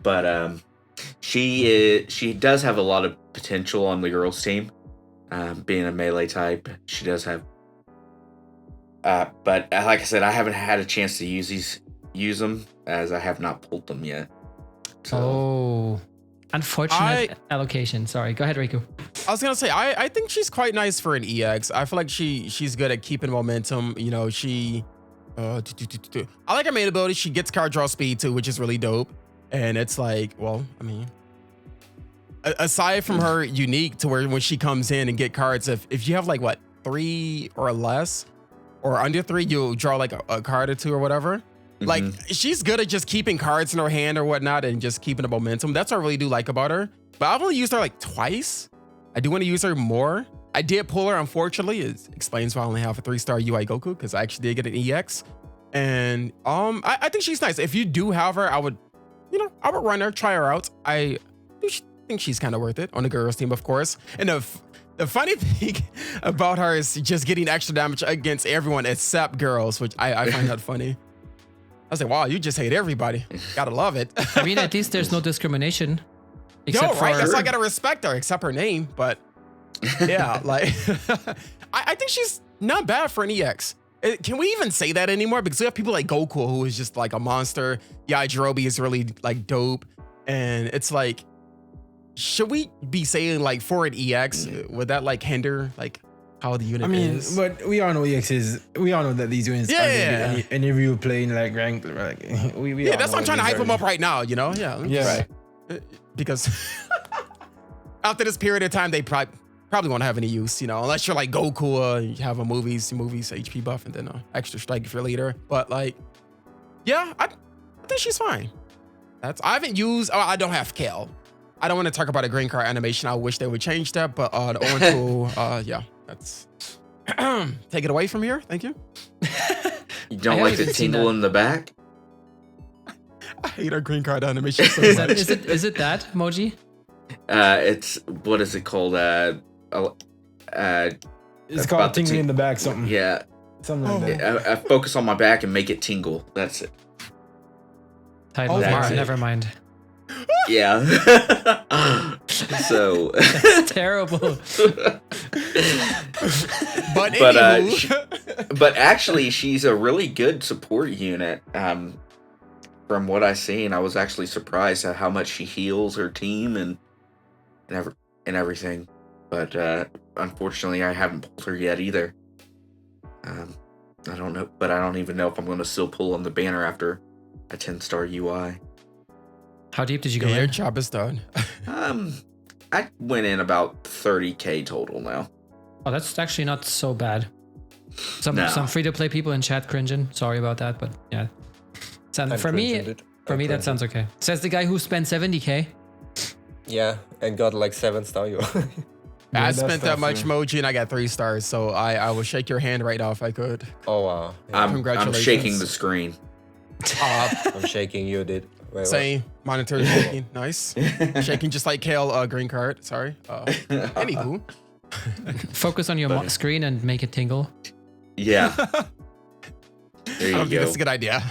but She does have a lot of potential on the girls' team. Being a melee type, she does have. But like I said, I haven't had a chance to use them as I have not pulled them yet. So. Oh, unfortunate allocation. Sorry, go ahead, Riku. I was gonna say I think she's quite nice for an EX. I feel like she's good at keeping momentum. You know, I like her main ability. She gets card draw speed too, which is really dope. And it's like, well, I mean, aside from her unique to where when she comes in and get cards, if you have like what 3 or less or under 3, you'll draw like a card or 2 or whatever. Like she's good at just keeping cards in her hand or whatnot and just keeping the momentum. That's what I really do like about her. But I've only used her like twice. I do want to use her more. I did pull her, unfortunately. It explains why I only have a 3-star UI Goku, because I actually did get an EX. And I think she's nice. If you do have her, I would run her, try her out. I think she's kind of worth it on the girls team, of course. And the funny thing about her is just getting extra damage against everyone except girls, which I find that funny. I was like, wow, you just hate everybody. Gotta love it. I mean, at least there's no discrimination. Right? That's why I gotta respect her, except her name. But yeah, like I think she's not bad for an EX. Can we even say that anymore? Because we have people like Goku, who is just like a monster. Yeah, Jirobe is really like dope. And it's like, should we be saying like for an EX, would that like hinder like how the unit is? But we all know we all know that these units aren't any real playing like ranked. Like, that's why I'm trying to hype them up right now, you know? Yeah. Right. Because after this period of time, they probably won't have any use, you know, unless you're like Goku, you have a movies, HP buff, and then extra strike if you're leader. But like, yeah, I think she's fine. I haven't used, I don't have Kale. I don't want to talk about a green card animation. I wish they would change that, but the Owen tool, yeah, that's, take it away from here. Thank you. You don't like the tingle in the back? I hate our green card animation so much. Is it that, Moji? It's, what is it called? It's called tingling in the back, something. Yeah. Something like that. I focus on my back and make it tingle. That's it. Title never mind. Yeah. So. That's terrible. But actually, she's a really good support unit. From what I seen, I was actually surprised at how much she heals her team and everything. But unfortunately, I haven't pulled her yet either. I don't know, but I don't even know if I'm going to still pull on the banner after a 10-star UI. How deep did you go in? Your job is done. I went in about 30k total now. Oh, that's actually not so bad. Some free-to-play people in chat cringing. Sorry about that, but yeah. For me, that sounds okay. Says the guy who spent 70k. Yeah, and got like 7-star UI. I spent that much, Moji, and I got 3 stars. So I will shake your hand right now if I could. Oh wow! Yeah. Congratulations. I'm shaking the screen. I'm shaking. You did. Wait, same monitor shaking. Nice. Shaking just like Kale. Green card. Sorry. Anywho. Focus on your screen and make it tingle. Yeah. There you I go. don't think that's a good idea.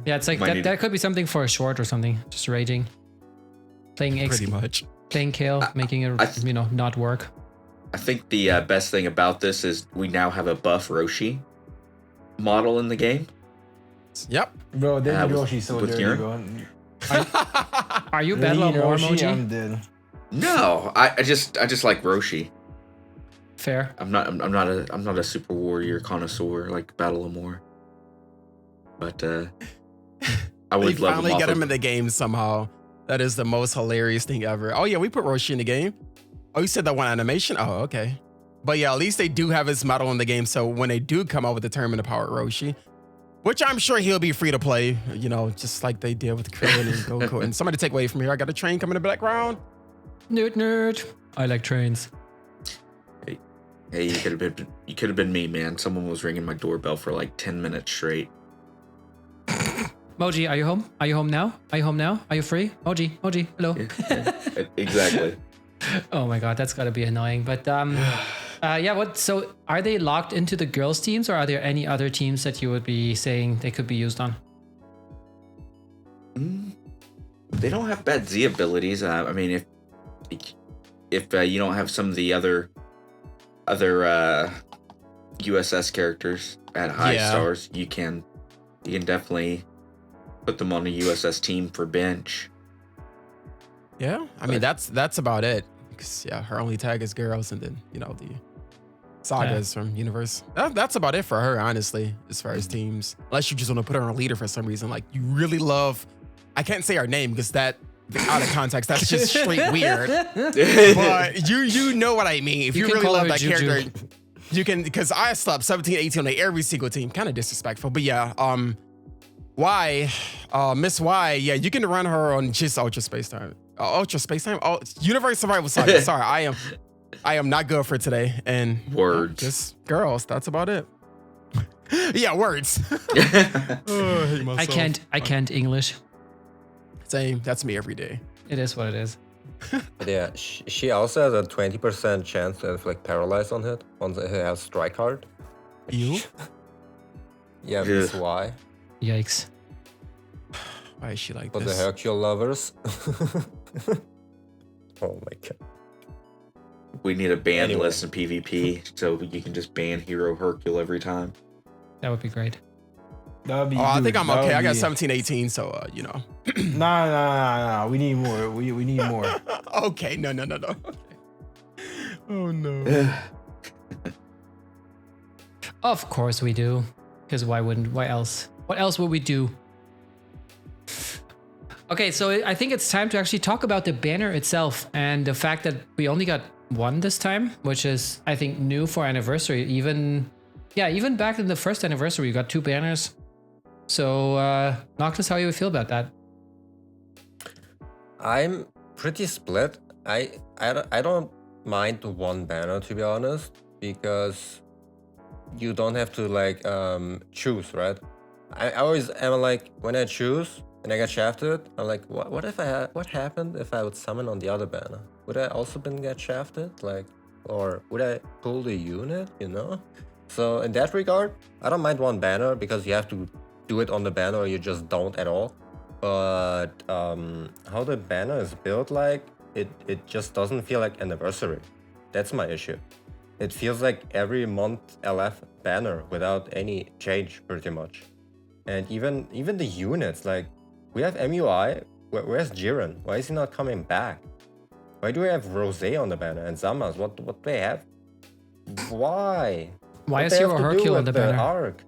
Yeah, it's like that could be something for a short or something. Just raging. Playing pretty much. Playing Kale, making it not work. I think the best thing about this is we now have a buff Roshi model in the game. Yep. Bro, then Roshi's so dirty, bro. Are you battle more, Moji? I'm dead. No, I just like Roshi. Fair. I'm not a super warrior connoisseur like Battle of More. But I would love finally get him in the game somehow. That is the most hilarious thing ever. Oh yeah, we put Roshi in the game. Oh, you said that one animation? Oh, okay. But yeah, at least they do have his medal in the game. So when they do come out with the tournament of power Roshi, which I'm sure he'll be free to play, you know, just like they did with Krillin and Goku. And somebody take away from here. I got a train coming in the background. Nerd. I like trains. Hey, you could have been me, man. Someone was ringing my doorbell for like 10 minutes straight. Moji, are you home? Are you home now? Are you home now? Are you free? Moji, hello. Yeah, exactly. Oh my god, that's gotta be annoying. But yeah, so are they locked into the girls' teams, or are there any other teams that you would be saying they could be used on? They don't have bad Z abilities. I mean, if you don't have some of the other USS characters at high stars, you can definitely put them on a USS team for bench. Yeah, I mean that's about it. Because her only tag is girls, and then the sagas from universe. That's about it for her, honestly, as far as teams. Unless you just want to put her on a leader for some reason, like you really love. I can't say her name because that out of context, that's just straight weird. But you know what I mean. If you really love that Juju. character, you can, because I slept 17, 18 on every single team. Kind of disrespectful, but yeah. Y, Miss Y, yeah, you can run her on just Ultra Space Time. Universe Survival Saga. Sorry, I am not good for today. And Words. Just girls. That's about it. Yeah, words. I can't English. Same. That's me every day. It is what it is. But yeah, she also has a 20% chance to inflict paralyze on hit once it has strike card. You? Yeah, Miss Y. Yikes. Why is she like For this? the Hercule lovers. Oh my god. We need a ban Anyway. list in PvP so you can just ban Hero Hercule every time. That would be great. That'd be. I good. think I'm That okay. would I got be- 17, 18, so Nah. We need more. We need more. Okay, no. Okay. Oh no. Of course we do. Because why else? What else would we do? Okay, so I think it's time to actually talk about the banner itself and the fact that we only got one this time, which is, I think, new for anniversary. Even back in the first anniversary, we got 2 banners. So, Noctis, how you feel about that? I'm pretty split. I don't mind the one banner, to be honest, because you don't have to like choose, right? I always am like, when I choose and I get shafted, I'm like, what happened if I would summon on the other banner? Would I also get shafted? Like, or would I pull the unit, So in that regard, I don't mind one banner because you have to do it on the banner or you just don't at all. But how the banner is built, like, it just doesn't feel like anniversary. That's my issue. It feels like every month LF banner without any change, pretty much. And even the units, like, we have MUI. Where's Jiren? Why is he not coming back? Why do we have Rosé on the banner and Zamas? What do they have? Why? Why What is they have Hero to do Hercule on with the banner? Arc?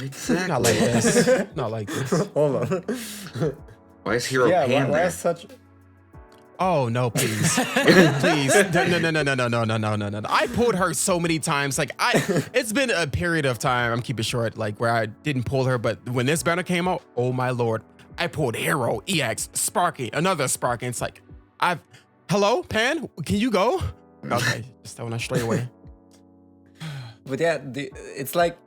Exactly. Not like this. Not like this. Hold on. Why is Hero Yeah, Pan why there? is such? Oh no, please. Please. No. I pulled her so many times. Like it's been a period of time, I'm keeping short, like where I didn't pull her, but when this banner came out, oh my lord, I pulled Hero, EX, Sparky, another Sparky. It's like, hello, Pan, can you go? Okay, just that one straight away. But yeah, it's like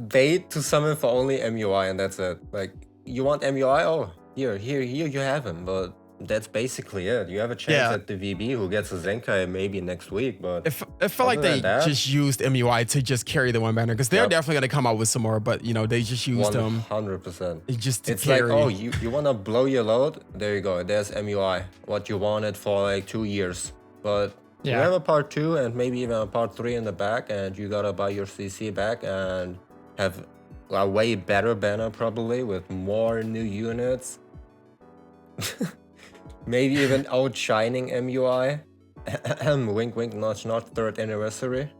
bait to summon for only MUI and that's it. Like, you want MUI? Oh, here you have him. But that's basically it. You have a chance at the VB who gets a Zenkai maybe next week. But It felt like they just used MUI to just carry the one banner because they're definitely gonna come out with some more. But they just used them 100%. just to It's carry. like, oh, you want to blow your load? There you go. There's MUI. What you wanted for like 2 years. But you have a part 2 and maybe even a part 3 in the back, and you gotta buy your CC back and have a way better banner probably with more new units. Maybe even outshining MUI. Wink, wink, notch, notch, 3rd anniversary.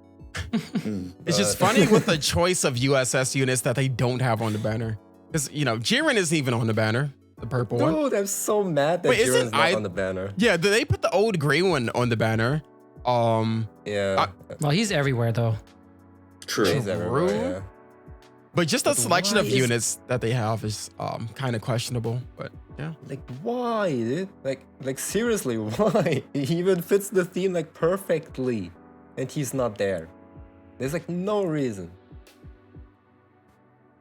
It's just funny with the choice of USS units that they don't have on the banner. Because, Jiren isn't even on the banner, the purple one. Dude, I'm so mad that Wait, Jiren's not on the banner. Yeah, they put the old gray one on the banner. Yeah. Well, he's everywhere though. True. He's everywhere, yeah. But just the But selection why of is- units that they have is kind of questionable. But yeah. Like, why, dude? Like seriously, why? He even fits the theme like perfectly, and he's not there. There's like no reason.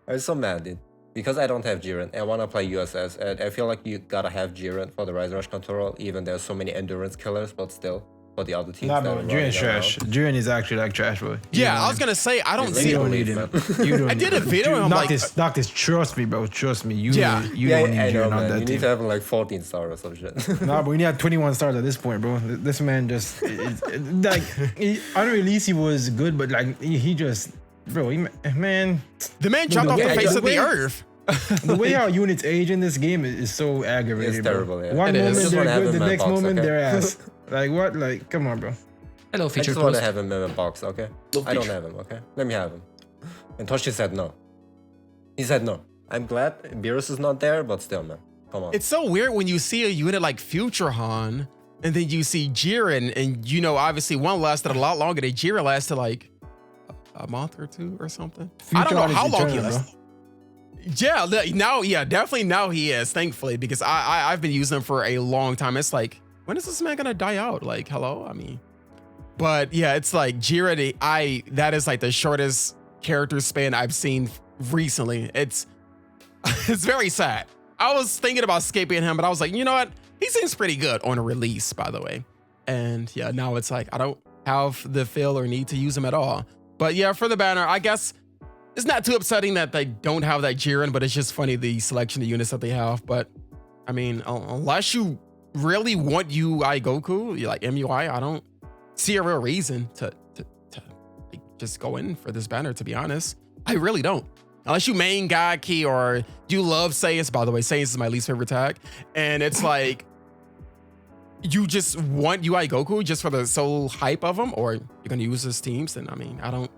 I'm so mad, dude. Because I don't have Jiren, I wanna play USS, and I feel like you gotta have Jiren for the Rise Rush control, even there's so many endurance killers, but still. for the other teams. Nah, that bro, are Jiren's running trash. around. Jiren is actually like trash, bro. Yeah, I was gonna say I don't see You it. don't need him. You don't I did a video and I'm like, Noctis, trust me, bro. Trust me. You Yeah. you Yeah, don't need I know, Jiren on man. that You team. need to have like 14 stars or some shit. Nah, but we need 21 stars at this point, bro. This man just like on release he was good, but like he just, bro, man, the man jumped off the yeah, face the of the way- earth. the way how units age in this game is so aggravating. It's bro. terrible, yeah. One It is. moment Just they're wanna have good, him the in my next box, moment okay? they're ass. Like what? Like come on, bro. Hello, I featured just want to post. have him in a box, okay? I don't have him, okay? Let me have him. And Toshi said no. He said no. I'm glad Beerus is not there, but still, man. Come on. It's so weird when you see a unit like Future Han, and then you see Jiren, and you know, obviously one lasted a lot longer. Jiren lasted like a month or two or something. I don't know Han is how long he eternal, bro. lasted. Yeah, definitely now he is, thankfully, because I've been using him for a long time. It's like, when is this man gonna die out? Like, hello? I mean, but yeah, it's like Jiren, that is like the shortest character span I've seen recently. It's very sad. I was thinking about skipping him, but I was like, you know what? He seems pretty good on a release, by the way. And yeah, now it's like, I don't have the feel or need to use him at all. But yeah, for the banner, I guess it's not too upsetting that they don't have that Jiren, but it's just funny the selection of units that they have. But I mean, unless you really want UI Goku, like MUI, I don't see a real reason to like, just go in for this banner, to be honest. I really don't. Unless you main Gaki or you love Saiyans. By the way, Saiyans is my least favorite tag. And it's like, you just want UI Goku just for the sole hype of him, or you're going to use his teams. And I mean, I don't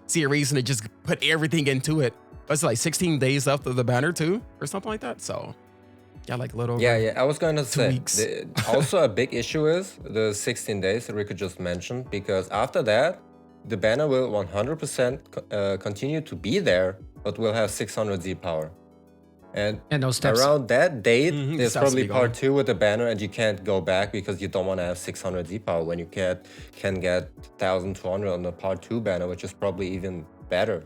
see a reason to just put everything into it. It's like 16 days left of the banner too, or something like that. So yeah, like a little. Yeah, I was going to say. weeks. Also, a big issue is the 16 days that Rico just mentioned, because after that, the banner will 100% continue to be there, but will have 600 Z power. And no steps. around that date, Mhm, there's steps to probably be part gone. 2 with the banner, and you can't go back because you don't want to have 600 Z power when you can get 1200 on the part 2 banner, which is probably even better.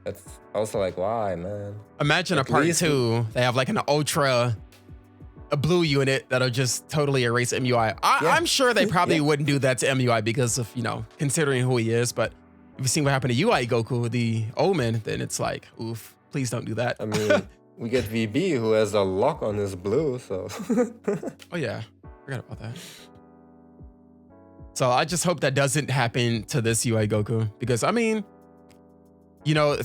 That's also like, why, man? Imagine a At part least- 2, they have like an ultra a blue unit that'll just totally erase MUI. I'm sure they probably wouldn't do that to MUI because of, you know, considering who he is. But if you've seen what happened to UI Goku, the Omen, then it's like, oof, please don't do that. I mean, we get VB who has a lock on his blue, so. Oh yeah, forgot about that. So I just hope that doesn't happen to this UI Goku, because I mean, you know,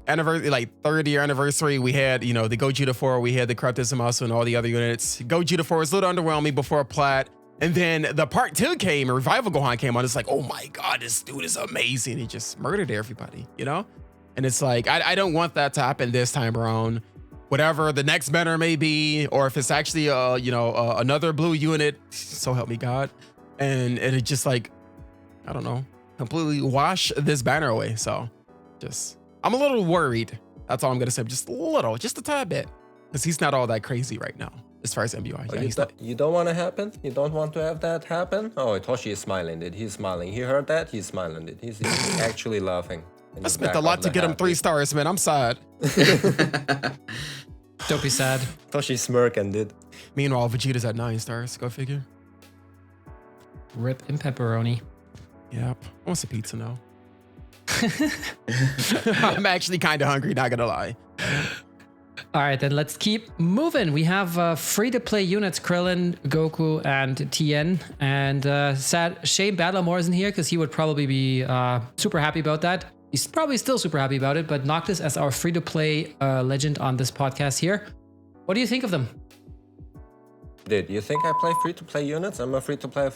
anniversary, like 30-year anniversary, we had, you know, the Gogeta 4, we had the Corrupted Zamasu and all the other units. Gogeta 4 was a little underwhelming before Plat. And then the part 2 came, Revival Gohan came on. It's like, oh my God, this dude is amazing. He just murdered everybody, you know? And it's like, I don't want that to happen this time around. Whatever the next banner may be, or if it's actually, another blue unit, so help me God. And it just like, I don't know, completely wash this banner away. So just, I'm a little worried. That's all I'm gonna say. Just a little, just a tad bit, because he's not all that crazy right now as far as MUI. Yeah, he's not. You don't want to happen? You don't want to have that happen? Oh, Toshi is smiling, dude. He's smiling. He heard that? He's smiling, dude. He's actually laughing. in I the spent back a lot of to the get him hat, 3 dude. stars, man. I'm sad. Don't be sad. Toshi smirking, dude. Meanwhile, Vegeta's at 9 stars. Go figure. Rip in pepperoni. Yep. I want some pizza now. I'm actually kind of hungry, not gonna lie. All right, then let's keep moving. We have free-to-play units, Krillin, Goku, and Tien. And sad, Shane Battlemore isn't here because he would probably be super happy about that. He's probably still super happy about it, but Noctis as our free-to-play legend on this podcast here. What do you think of them? Dude, you think I play free-to-play units? I'm a free-to-play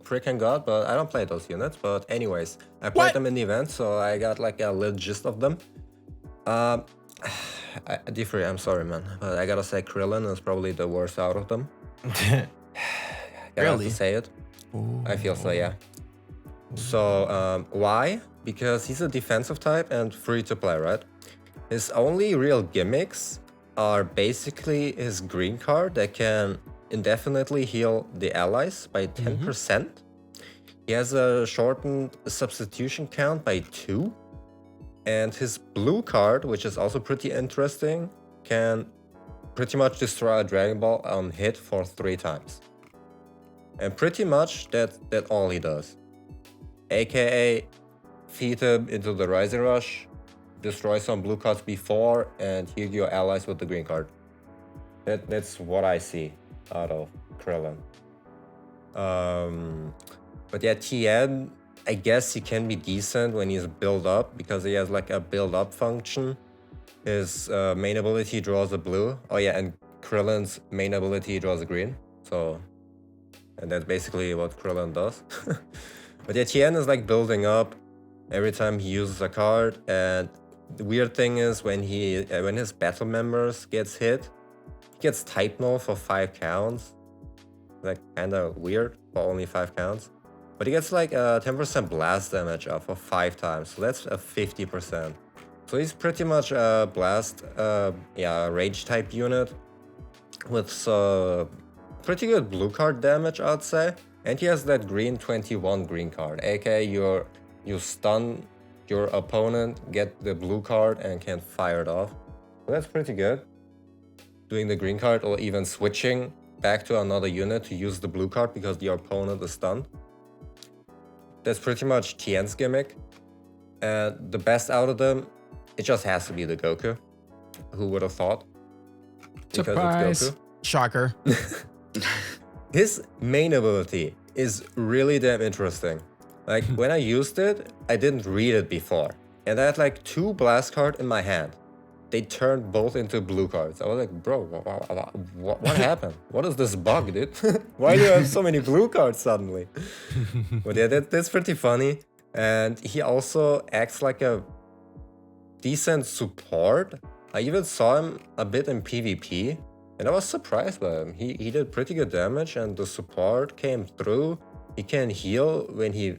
freaking god, but I don't play those units. But anyways, I played them in the event, so I got like a little gist of them. D3, I'm sorry, man, but I gotta say Krillin is probably the worst out of them. Gotta have to say it. Ooh. I feel so, yeah. So, why? Because he's a defensive type and free to play, right? His only real gimmicks are basically his green card that can indefinitely heal the allies by 10%. He has a shortened substitution count by 2. And his blue card, which is also pretty interesting, can pretty much destroy a Dragon Ball on hit for 3 times. And pretty much that's all he does. AKA feed him into the Rising Rush, destroy some blue cards before, and heal your allies with the green card. That's what I see out of Krillin. But yeah, Tien, I guess he can be decent when he's built up because he has like a build up function. His main ability draws a blue. Oh yeah, and Krillin's main ability draws a green. So, and that's basically what Krillin does. But yeah, Tien is like building up every time he uses a card. And the weird thing is when his battle members gets hit, he gets type null for 5 counts. Like kinda weird for only 5 counts. But he gets like 10% blast damage up for 5 times. So that's a 50%. So he's pretty much a blast, rage type unit with pretty good blue card damage, I'd say. And he has that green 21 green card, aka you stun your opponent, get the blue card, and can fire it off. So that's pretty good. Doing the green card or even switching back to another unit to use the blue card because your opponent is stunned. That's pretty much Tien's gimmick. And the best out of them, it just has to be the Goku. Who would have thought? Because Surprise! it's Goku. Shocker. His main ability is really damn interesting. Like when I used it, I didn't read it before. And I had like 2 blast cards in my hand. They turned both into blue cards. I was like, bro, what happened? What is this bug, dude? Why do you have so many blue cards suddenly? But yeah, that's pretty funny. And he also acts like a decent support. I even saw him a bit in PvP, and I was surprised by him. He did pretty good damage, and the support came through. He can heal when he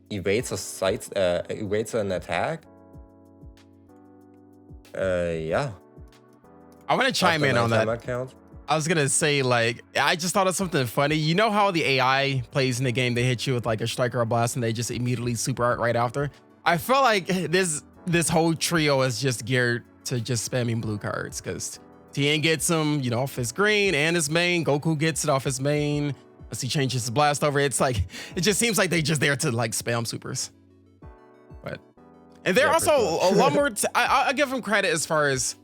evades an attack. Yeah. I want to chime in on that. Account. I was gonna say, like, I just thought of something funny. You know how the AI plays in the game? They hit you with like a strike or a blast, and they just immediately super art right after. I feel like this whole trio is just geared to just spamming blue cards because Tien gets them, off his green and his main. Goku gets it off his main. As he changes his blast over, it's like it just seems like they just there to like spam supers. And they're also a lot more. I give them credit as far as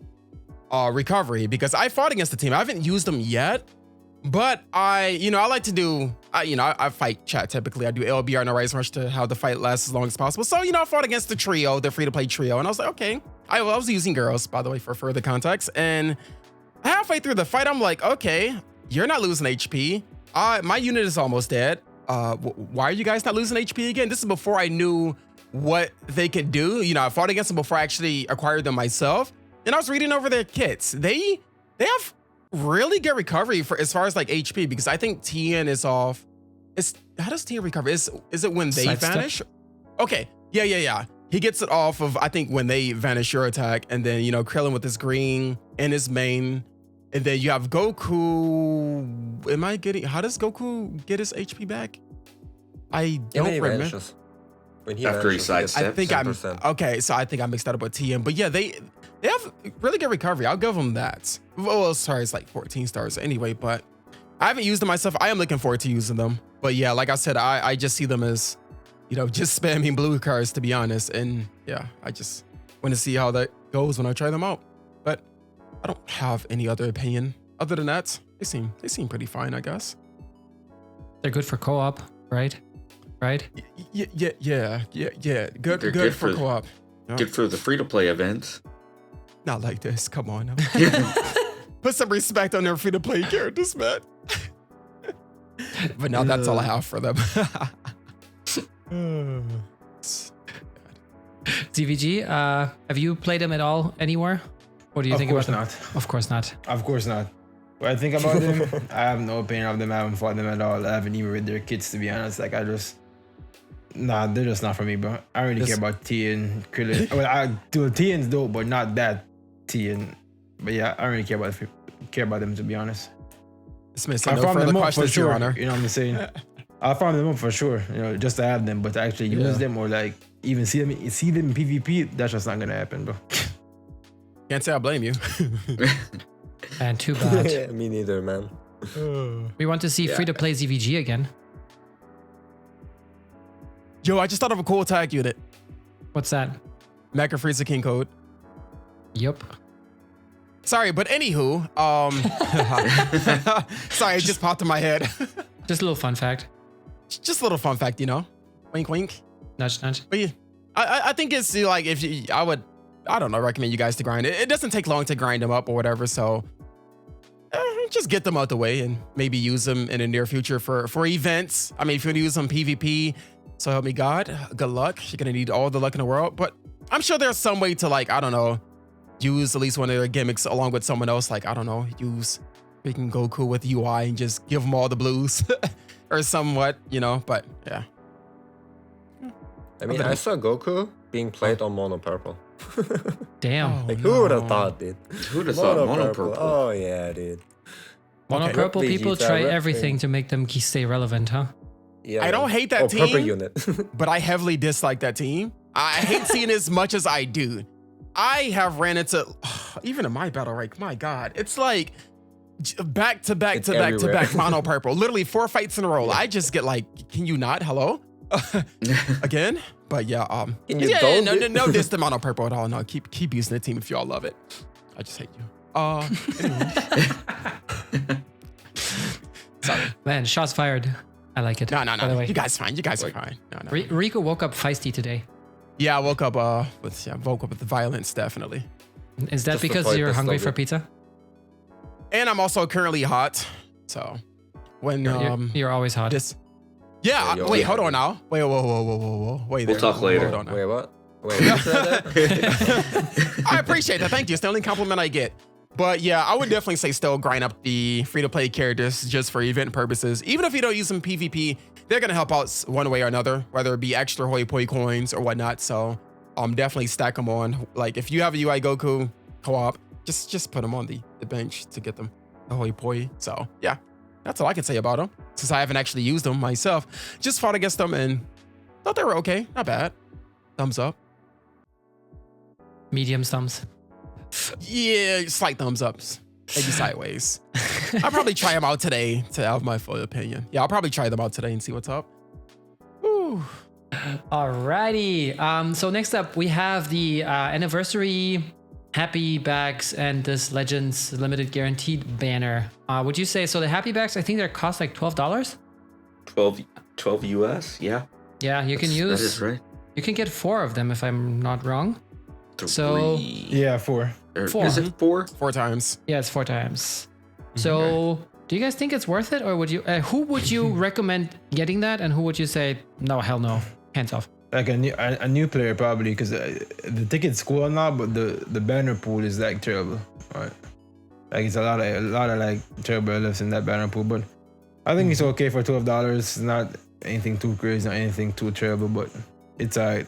recovery because I fought against the team. I haven't used them yet, but I like to do. I fight chat typically. I do LBR and a Rise Rush to have the fight last as long as possible. So I fought against the trio, the free to play trio, and I was like, okay. I was using girls, by the way, for further context. And halfway through the fight, I'm like, okay, you're not losing HP. My unit is almost dead. Why are you guys not losing HP again? This is before I knew what they could do. I fought against them before I actually acquired them myself. And I was reading over their kits. They have really good recovery for as far as like HP because I think Tien is off. How does Tien recover? Is it when they vanish? Okay. Yeah. He gets it off of, I think, when they vanish your attack, and then Krillin with his green and his main. And then you have Goku. How does Goku get his HP back? I don't remember. After he sidesteps. I think I think I mixed that up with TM. But yeah, they have really good recovery. I'll give them that. Well, sorry, it's like 14 stars anyway, but I haven't used them myself. I am looking forward to using them. But yeah, like I said, I just see them as, just spamming blue cards, to be honest. And yeah, I just want to see how that goes when I try them out. But I don't have any other opinion other than that. They seem pretty fine, I guess. They're good for co-op, right? Right? Yeah. Good for co-op. Good for the free-to-play events. Not like this. Come on. Put some respect on their free-to-play characters, man. But no, that's all I have for them. ZVG, have you played them at all anywhere? What do you think about them? Of course not. Of course not. What I think about them, I have no opinion of them. I haven't fought them at all. I haven't even read their kits, to be honest. Like, they're just not for me, bro. I don't really care about Tien, Krillin. Well, Tien's dope, but not that Tien. But yeah, I don't really care about them, to be honest. I found them up for sure. Honor. You know what I'm saying? I found them up for sure. Just to have them, but to actually use them or like even see them in PvP, that's just not gonna happen, bro. Can't say I blame you. And too bad. Me neither, man. We want to see free-to-play ZVG again. Yo, I just thought of a cool tag unit. What's that? Mecha Frieza King Code. Yup. Sorry, but anywho, sorry, it just popped in my head. Just a little fun fact. Just a little fun fact, you know? Wink, wink. Nudge, nudge. But yeah, I think it's like if you, I don't know, recommend you guys to grind it. It doesn't take long to grind them up or whatever, so just get them out the way and maybe use them in the near future for events. I mean, if you're gonna use them PvP, so help me God, good luck. You're gonna need all the luck in the world, but I'm sure there's some way to like, I don't know, use at least one of their gimmicks along with someone else. Like, I don't know, use freaking Goku with UI and just give them all the blues or somewhat, you know, but yeah. I mean, I saw Goku being played on mono purple. Damn. Like, who would have thought, dude? Who would have thought mono purple? Oh, yeah, dude. Mono purple people Vegeta, try red everything thing. to make them stay relevant, huh? Yeah, I don't hate that purple team. unit. But I heavily dislike that team. I hate seeing it as much as I do. I have ran into, even in my battle rank, my God, it's like back to back It's to back to everywhere. back mono purple. Literally 4 fights in a row. I just get like, can you not? Hello? Again? But yeah, Can you yeah, don't no diss to mono purple at all. No, keep using the team if y'all love it. I just hate you. Anyway. Sorry. Man, shots fired. I like it. No. By the way. You guys fine. You guys are fine. No. Rico woke up feisty today. Yeah, I woke up with the violence, definitely. Is that Just to because fight you're this hungry lobby. for pizza? And I'm also currently hot. So when You're always hot. this yeah, you're wait, hot. hold on now. Whoa. Wait, We'll there. talk later. Hold on now. Wait, what? Wait, you said that? I appreciate that. Thank you. It's the only compliment I get. But yeah, I would definitely say still grind up the free-to-play characters just for event purposes. Even if you don't use them PvP, they're gonna help out one way or another, whether it be extra hoi poi coins or whatnot. So definitely stack them on. Like if you have a UI Goku co-op, just put them on the bench to get them the hoi poi. So yeah, that's all I can say about them. Since I haven't actually used them myself, just fought against them and thought they were okay, not bad. Thumbs up. Medium thumbs. Yeah, slight thumbs ups. Maybe sideways. I'll probably try them out today to have my full opinion. Yeah, I'll probably try them out today and see what's up. Woo. Alrighty. So next up we have the anniversary happy bags and this Legends limited guaranteed banner. Would you say so? The happy bags, I think they cost like $12. 12 US, yeah. Yeah, you can That use. is right. You can get 4 of them if I'm not wrong. So- Yeah, 4. Or 4. Is it 4? 4 times. Yeah, it's 4 times. So, do you guys think it's worth it, or would you? Who would you recommend getting that, and who would you say no, hell no, hands off? Like a new player probably, because the ticket's cool now, but the banner pool is like terrible. Right? Like it's a lot of like terrible LFs in that banner pool, but I think it's okay for $12. It's not anything too crazy, not anything too terrible, but it's alright.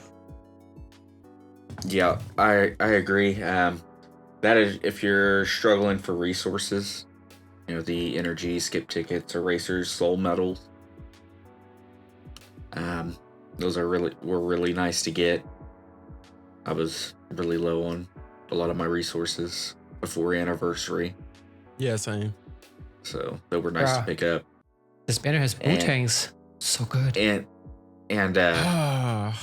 Yeah, I agree. That is, if you're struggling for resources, you know, the energy, skip tickets, erasers, soul medals. Those were really nice to get. I was really low on a lot of my resources before anniversary, Yeah, same. so they were nice to Bruh. pick up. This banner has Wu-Tangs. So good. And I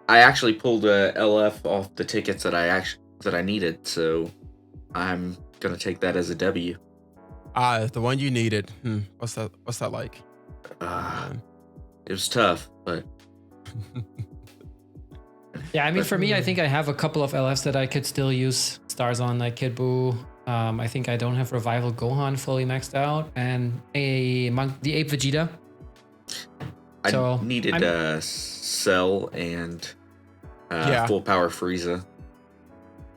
actually pulled a LF off the tickets that I needed, so I'm gonna take that as a W. The one you needed. What's that like? It was tough, but Yeah, I mean, for me, I think I have a couple of LFs that I could still use stars on, like Kid Buu. I think I don't have Revival Gohan fully maxed out, and the Ape Vegeta. So, I needed Cell and Yeah. Full Power Frieza.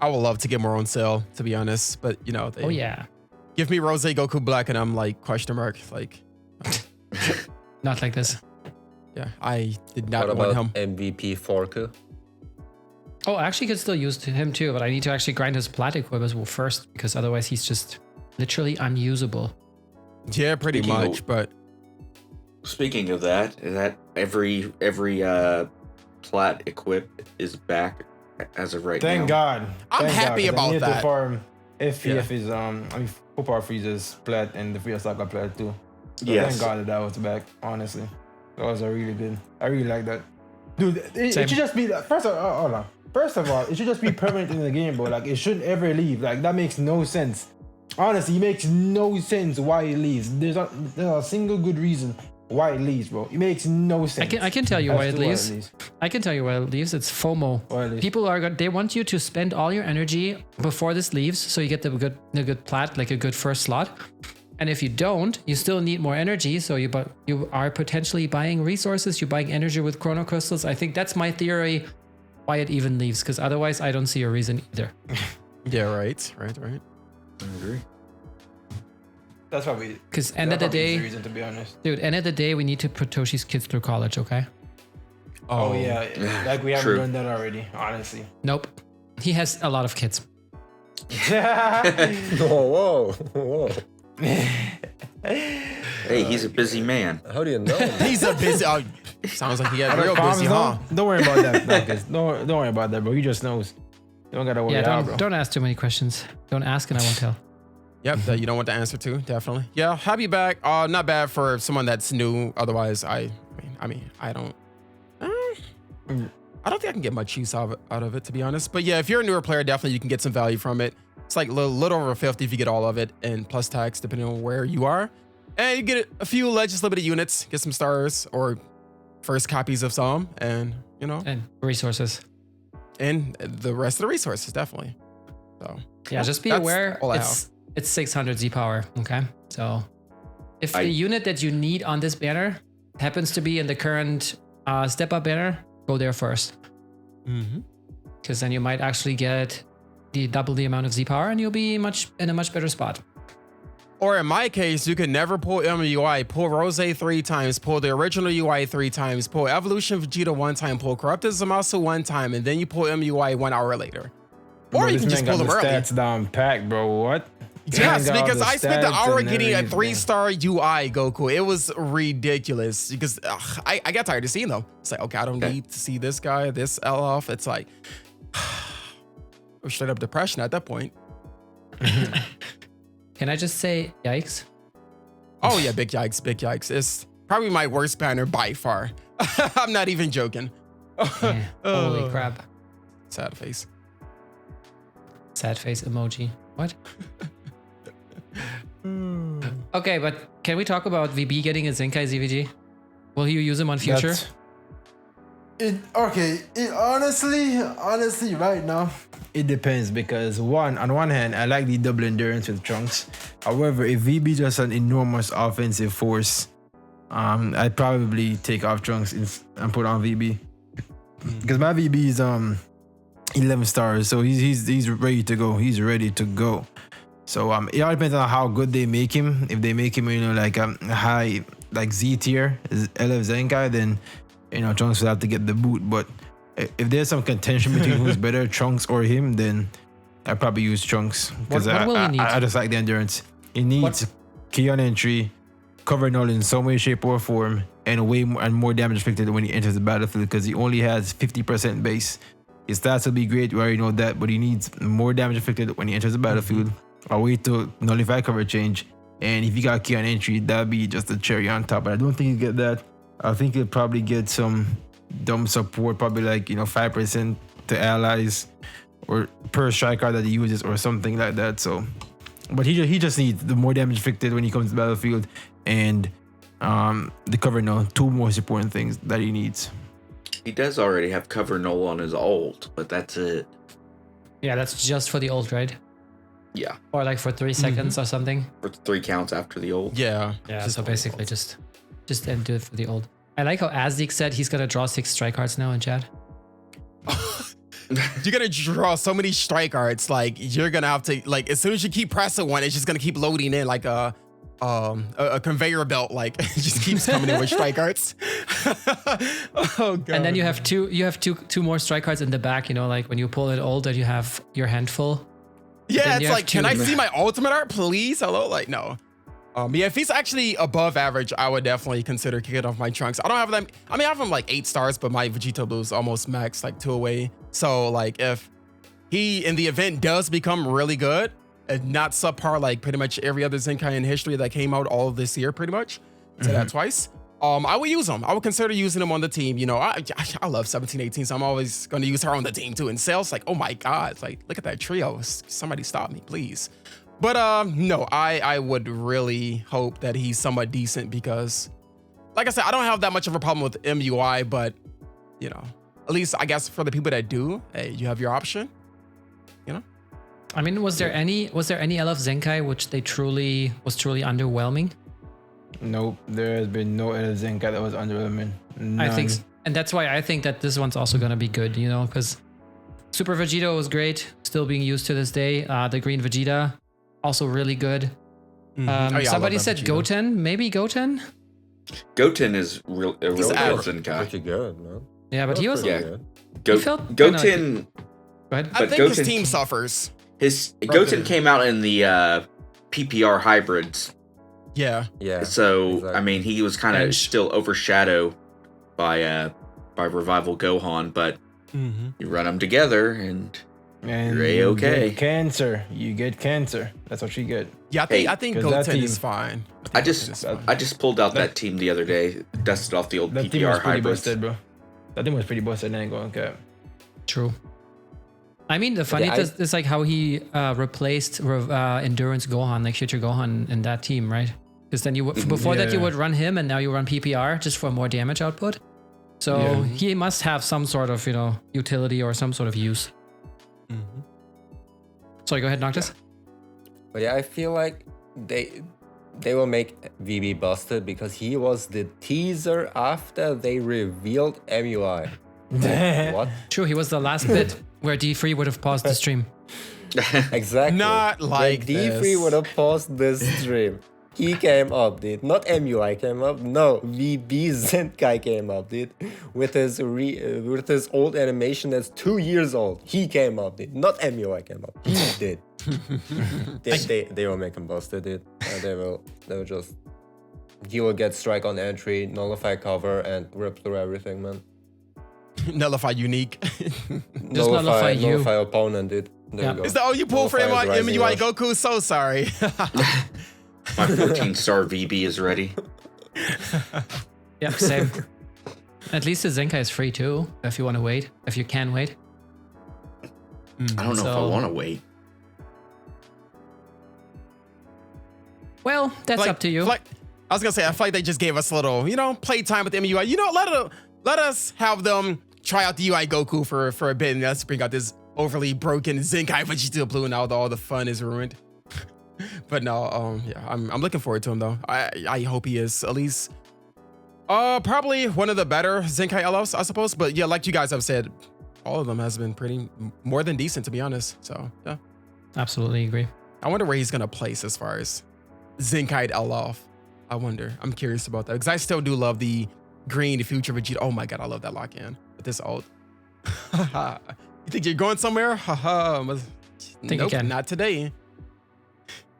I would love to get more on sale, to be honest, but you know, they Oh yeah, give me Rose Goku Black and I'm like question mark. Like, not like this. yeah, I did not What want about him. MVP Forku? Oh, I actually could still use him too, but I need to actually grind his plat equip as well first, because otherwise he's just literally unusable. Yeah, pretty Speaking much, of- but Speaking of that every plat equip is back as of right Thank now. God. I'm Thank happy God, 'cause I about needed that. To farm FPF is Full Power Freezer's plat and the Free Saga plat too. So Yes. thank God that was back. Honestly, that was a really good. I really like that, dude. It Same. should just be first of all. Hold on. First of all, it should just be permanent in the game, bro. Like it shouldn't ever leave. Like that makes no sense. Honestly, it makes no sense why it leaves. There's a single good reason why it leaves, bro. It makes no sense. I can tell you why As it to leaves. I can tell you why it leaves. It's FOMO. Why it leaves. People they want you to spend all your energy before this leaves, so you get the good plat, like a good first slot. And if you don't, you still need more energy. So you are potentially buying resources. You're buying energy with chrono crystals. I think that's my theory why it even leaves. Because otherwise, I don't see a reason either. Yeah, right. I agree. That's probably. Because end of the day, the reason, to be honest. dude, end of the day, we need to put Toshi's kids through college. Okay. Oh yeah, like we haven't True. done that already. Honestly. Nope. He has a lot of kids. Whoa. Hey, he's a busy man. How do you know? He's a busy. Oh, sounds like he got real Problems, busy, though? huh? Don't worry about that, Marcus. Don't worry about that, bro. He just knows. You don't gotta worry Yeah, out, bro. don't ask too many questions. Don't ask and I won't tell. Yep, that you don't want the answer to, definitely. Yeah, happy back. Not bad for someone that's new. Otherwise, I don't think I can get much use out of it, to be honest. But yeah, if you're a newer player, definitely you can get some value from it. It's like a little over 50 if you get all of it, and plus tax depending on where you are. And you get a few Legends Limited units, get some stars or first copies of some, and And resources. and the rest of the resources, definitely. So Yeah, just be that's aware all I it's 600 Z power, okay? So if the unit that you need on this banner happens to be in the current step up banner, go there first. Because then you might actually get double the amount of Z power and you'll be in a much better spot. Or in my case, you can never pull MUI, pull Rose 3 times, pull the original UI 3 times, pull Evolution Vegeta 1 time, pull Corrupted Zamasu 1 time, and then you pull MUI 1 hour later. Or Bro, you this can just man pull got them the early. stats down packed, bro. What? This Yes, man got all because the I spent the stats hour and getting a everything. 3-star UI Goku. It was ridiculous because I got tired of seeing them. It's like, okay, I don't need to see this guy, this L-off. It's like, straight up depression at that point. Can I just say yikes? Oh yeah, big yikes, big yikes. It's probably my worst banner by far. I'm not even joking. Yeah, holy crap. Sad face. Sad face emoji. What? Okay, but can we talk about VB getting a Zenkai ZVG? Will you use him on future? Honestly, right now, it depends because on one hand, I like the double endurance with Trunks. However, if VB just an enormous offensive force, I'd probably take off Trunks and put on VB because my VB is 11 stars, so he's ready to go. He's ready to go. So it all depends on how good they make him. If they make him, like high, like Z tier, LF Zenkai, then Trunks will have to get the boot. But if there's some contention between who's better, Trunks or him, then I probably use Trunks because What will he need? I just like the endurance. He needs key on entry, cover null in some way, shape, or form, and more damage inflicted when he enters the battlefield because he only has 50% base. His stats will be great, we already know that, but he needs more damage inflicted when he enters the battlefield. A way to nullify cover change, and if you got key on entry, that'd be just a cherry on top. But I don't think you get that. I think he'll probably get some dumb support, probably like 5% to allies or per striker that he uses or something like that. So, but he just needs the more damage inflicted when he comes to the battlefield and the cover null. Two most important things that he needs. He does already have cover null on his ult, but that's it. Yeah, that's just for the ult, right? Yeah, Or like for 3 seconds or something. for 3 counts after the ult. Yeah. Yeah, so basically just then do it for the ult. I like how Azdik said he's gonna draw 6 strike cards now in chat. You're gonna draw so many strike arts, like you're gonna have to, like, as soon as you keep pressing one, it's just gonna keep loading in like a conveyor belt, like it just keeps coming in with strike arts. Oh god. And then you have two more strike cards in the back, like when you pull it ult and you have your hand full. Yeah, then it's you have like, can I two. see my ultimate art, please? Hello, like no. Yeah, if he's actually above average, I would definitely consider kicking off my Trunks. I don't have them. I mean, I have him like 8 stars, but my Vegito Blue is almost max, like 2 away. So like, if he in the event does become really good, not subpar like pretty much every other Zenkai in history that came out all of this year, pretty much. Said that twice. I would use them. I would consider using them on the team. You know, I love 1718, so I'm always going to use her on the team too. And Cell's like, oh my God, it's like, look at that trio. Somebody stop me, please. But no, I would really hope that he's somewhat decent because, like I said, I don't have that much of a problem with MUI, but, you know, at least I guess for the people that do, hey, you have your option, you know? I mean, was there any LF Zenkai which was truly underwhelming? Nope, there has been no other Zenkai that was underwhelming. None. I think, and that's why I think that this one's also gonna be good, you know, because Super Vegito was great, still being used to this day. The Green Vegeta, also really good. Somebody said Vegeta. Goten, maybe Goten. Goten is a real good Zenkai. Pretty good, man. Yeah, but he was. Yeah. Good. He felt Goten. Go ahead. I But think his Goten- team suffers. Goten came out in the PPR hybrids, Yeah. Yeah. so exactly. I mean he was kind of Bench. still overshadowed by Revival Gohan, but Mm-hmm. you run them together and And You're you A-okay. get cancer. You get cancer. That's what you get. Yeah, Hey, I think 'cause that Goten team- is fine. I just pulled out that team the other day, dusted off the old That team was PPR pretty hybrids. busted, bro. That team was pretty busted. I ain't going to cap. True. I mean, the funny Yeah, thing is like how he replaced Endurance Gohan, like Future Gohan, in that team, right? Because then before that you Yeah. would run him, and now you run PPR just for more damage output. So Yeah. he must have some sort of utility or some sort of use. Mhm. Sorry, go ahead, Noctis. But yeah, I feel like they will make VB busted because he was the teaser after they revealed MUI. Like, what? True, he was the last bit where D3 would have paused the stream. Exactly. Not like D3 this. would have paused this stream. He came up, dude. Not MUI came up. No, VB Zenkai came up, dude. With his old animation that's 2 years old. He came up, dude. Not MUI came up. He did. they will make him busted, dude. They will just. He will get strike on entry, nullify cover, and rip through everything, man. Nullify unique. Just nullify you. Nullify opponent, dude. There Yeah. you go. Is that all you pull for Nullify his MUI rising rush. Goku? So sorry. My 14-star VB is ready. Yeah, same. At least the Zenkai is free too, if you want to wait, if you can wait. I don't know if I So- want to wait. Well, that's up to you. I was gonna say, I feel like they just gave us a little, play time with MUI. Let us have them try out the UI Goku for a bit, and let's bring out this overly broken Zenkai Vegito Blue, and now all the fun is ruined. But no, yeah, I'm looking forward to him though. I hope he is at least probably one of the better Zenkai LFs, I suppose. But yeah, like you guys have said, all of them has been pretty more than decent, to be honest. So yeah, Absolutely agree. I wonder where he's gonna place as far as Zenkai LF. I wonder. I'm curious about that because I still do love the green future Vegeta. Oh my god, I love that lock in with this ult. You think you're going somewhere? Haha. Think Nope, again. not today.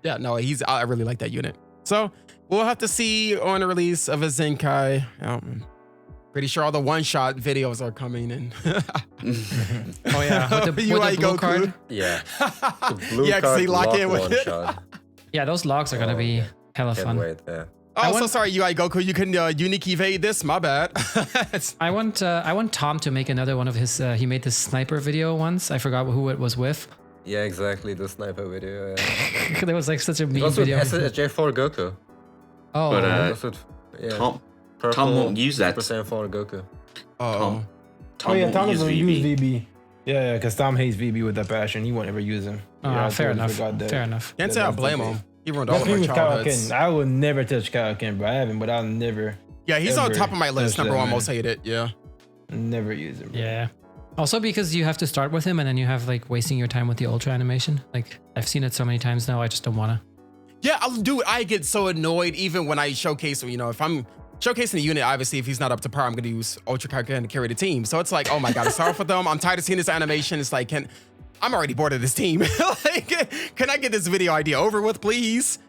Yeah, no, I really like that unit. So we'll have to see on the release of a Zenkai. Pretty sure all the one-shot videos are coming in. Oh yeah, with the UI blue Goku. card. Yeah. The blue Yeah, 'cause card they lock lock in with one it. shot. Yeah, those logs are gonna be yeah. hella Can't fun. wait, yeah. Oh, so want- sorry, UI Goku. You can unique evade this. My bad. I want Tom to make another one of his. He made this sniper video once. I forgot who it was with. Yeah, exactly. The sniper video. Yeah. There was like such a It meme was with video. SJ4 Goku. Oh, But, It was with, yeah. Tom Purple won't use that. Super Saiyan 4 Goku. Oh, Tom Oh yeah, won't Tom use doesn't VB. use VB. Yeah, because Tom hates VB with that passion. He won't ever use him. Yeah, I fair totally enough. forgot that. Fair enough. can't say I that's the blame thing. him. He ruined all That's of me our with childhoods. Kaioken. I will never touch Kaioken, bro. I haven't, but I'll never, Yeah, he's on Ever top of my list. touch Number that one man. most hated. Yeah. never use him. Bro. Yeah. Also because you have to start with him and then you have like wasting your time with the ultra animation. Like I've seen it so many times now. I just don't wanna. Yeah, I get so annoyed even when I showcase him. If I'm showcasing the unit, obviously, if he's not up to par, I'm going to use Ultra Kaioken to carry the team. So it's like, oh my God, I start off with them. I'm tired of seeing this animation. It's like, I'm already bored of this team. Like, can I get this video idea over with, please?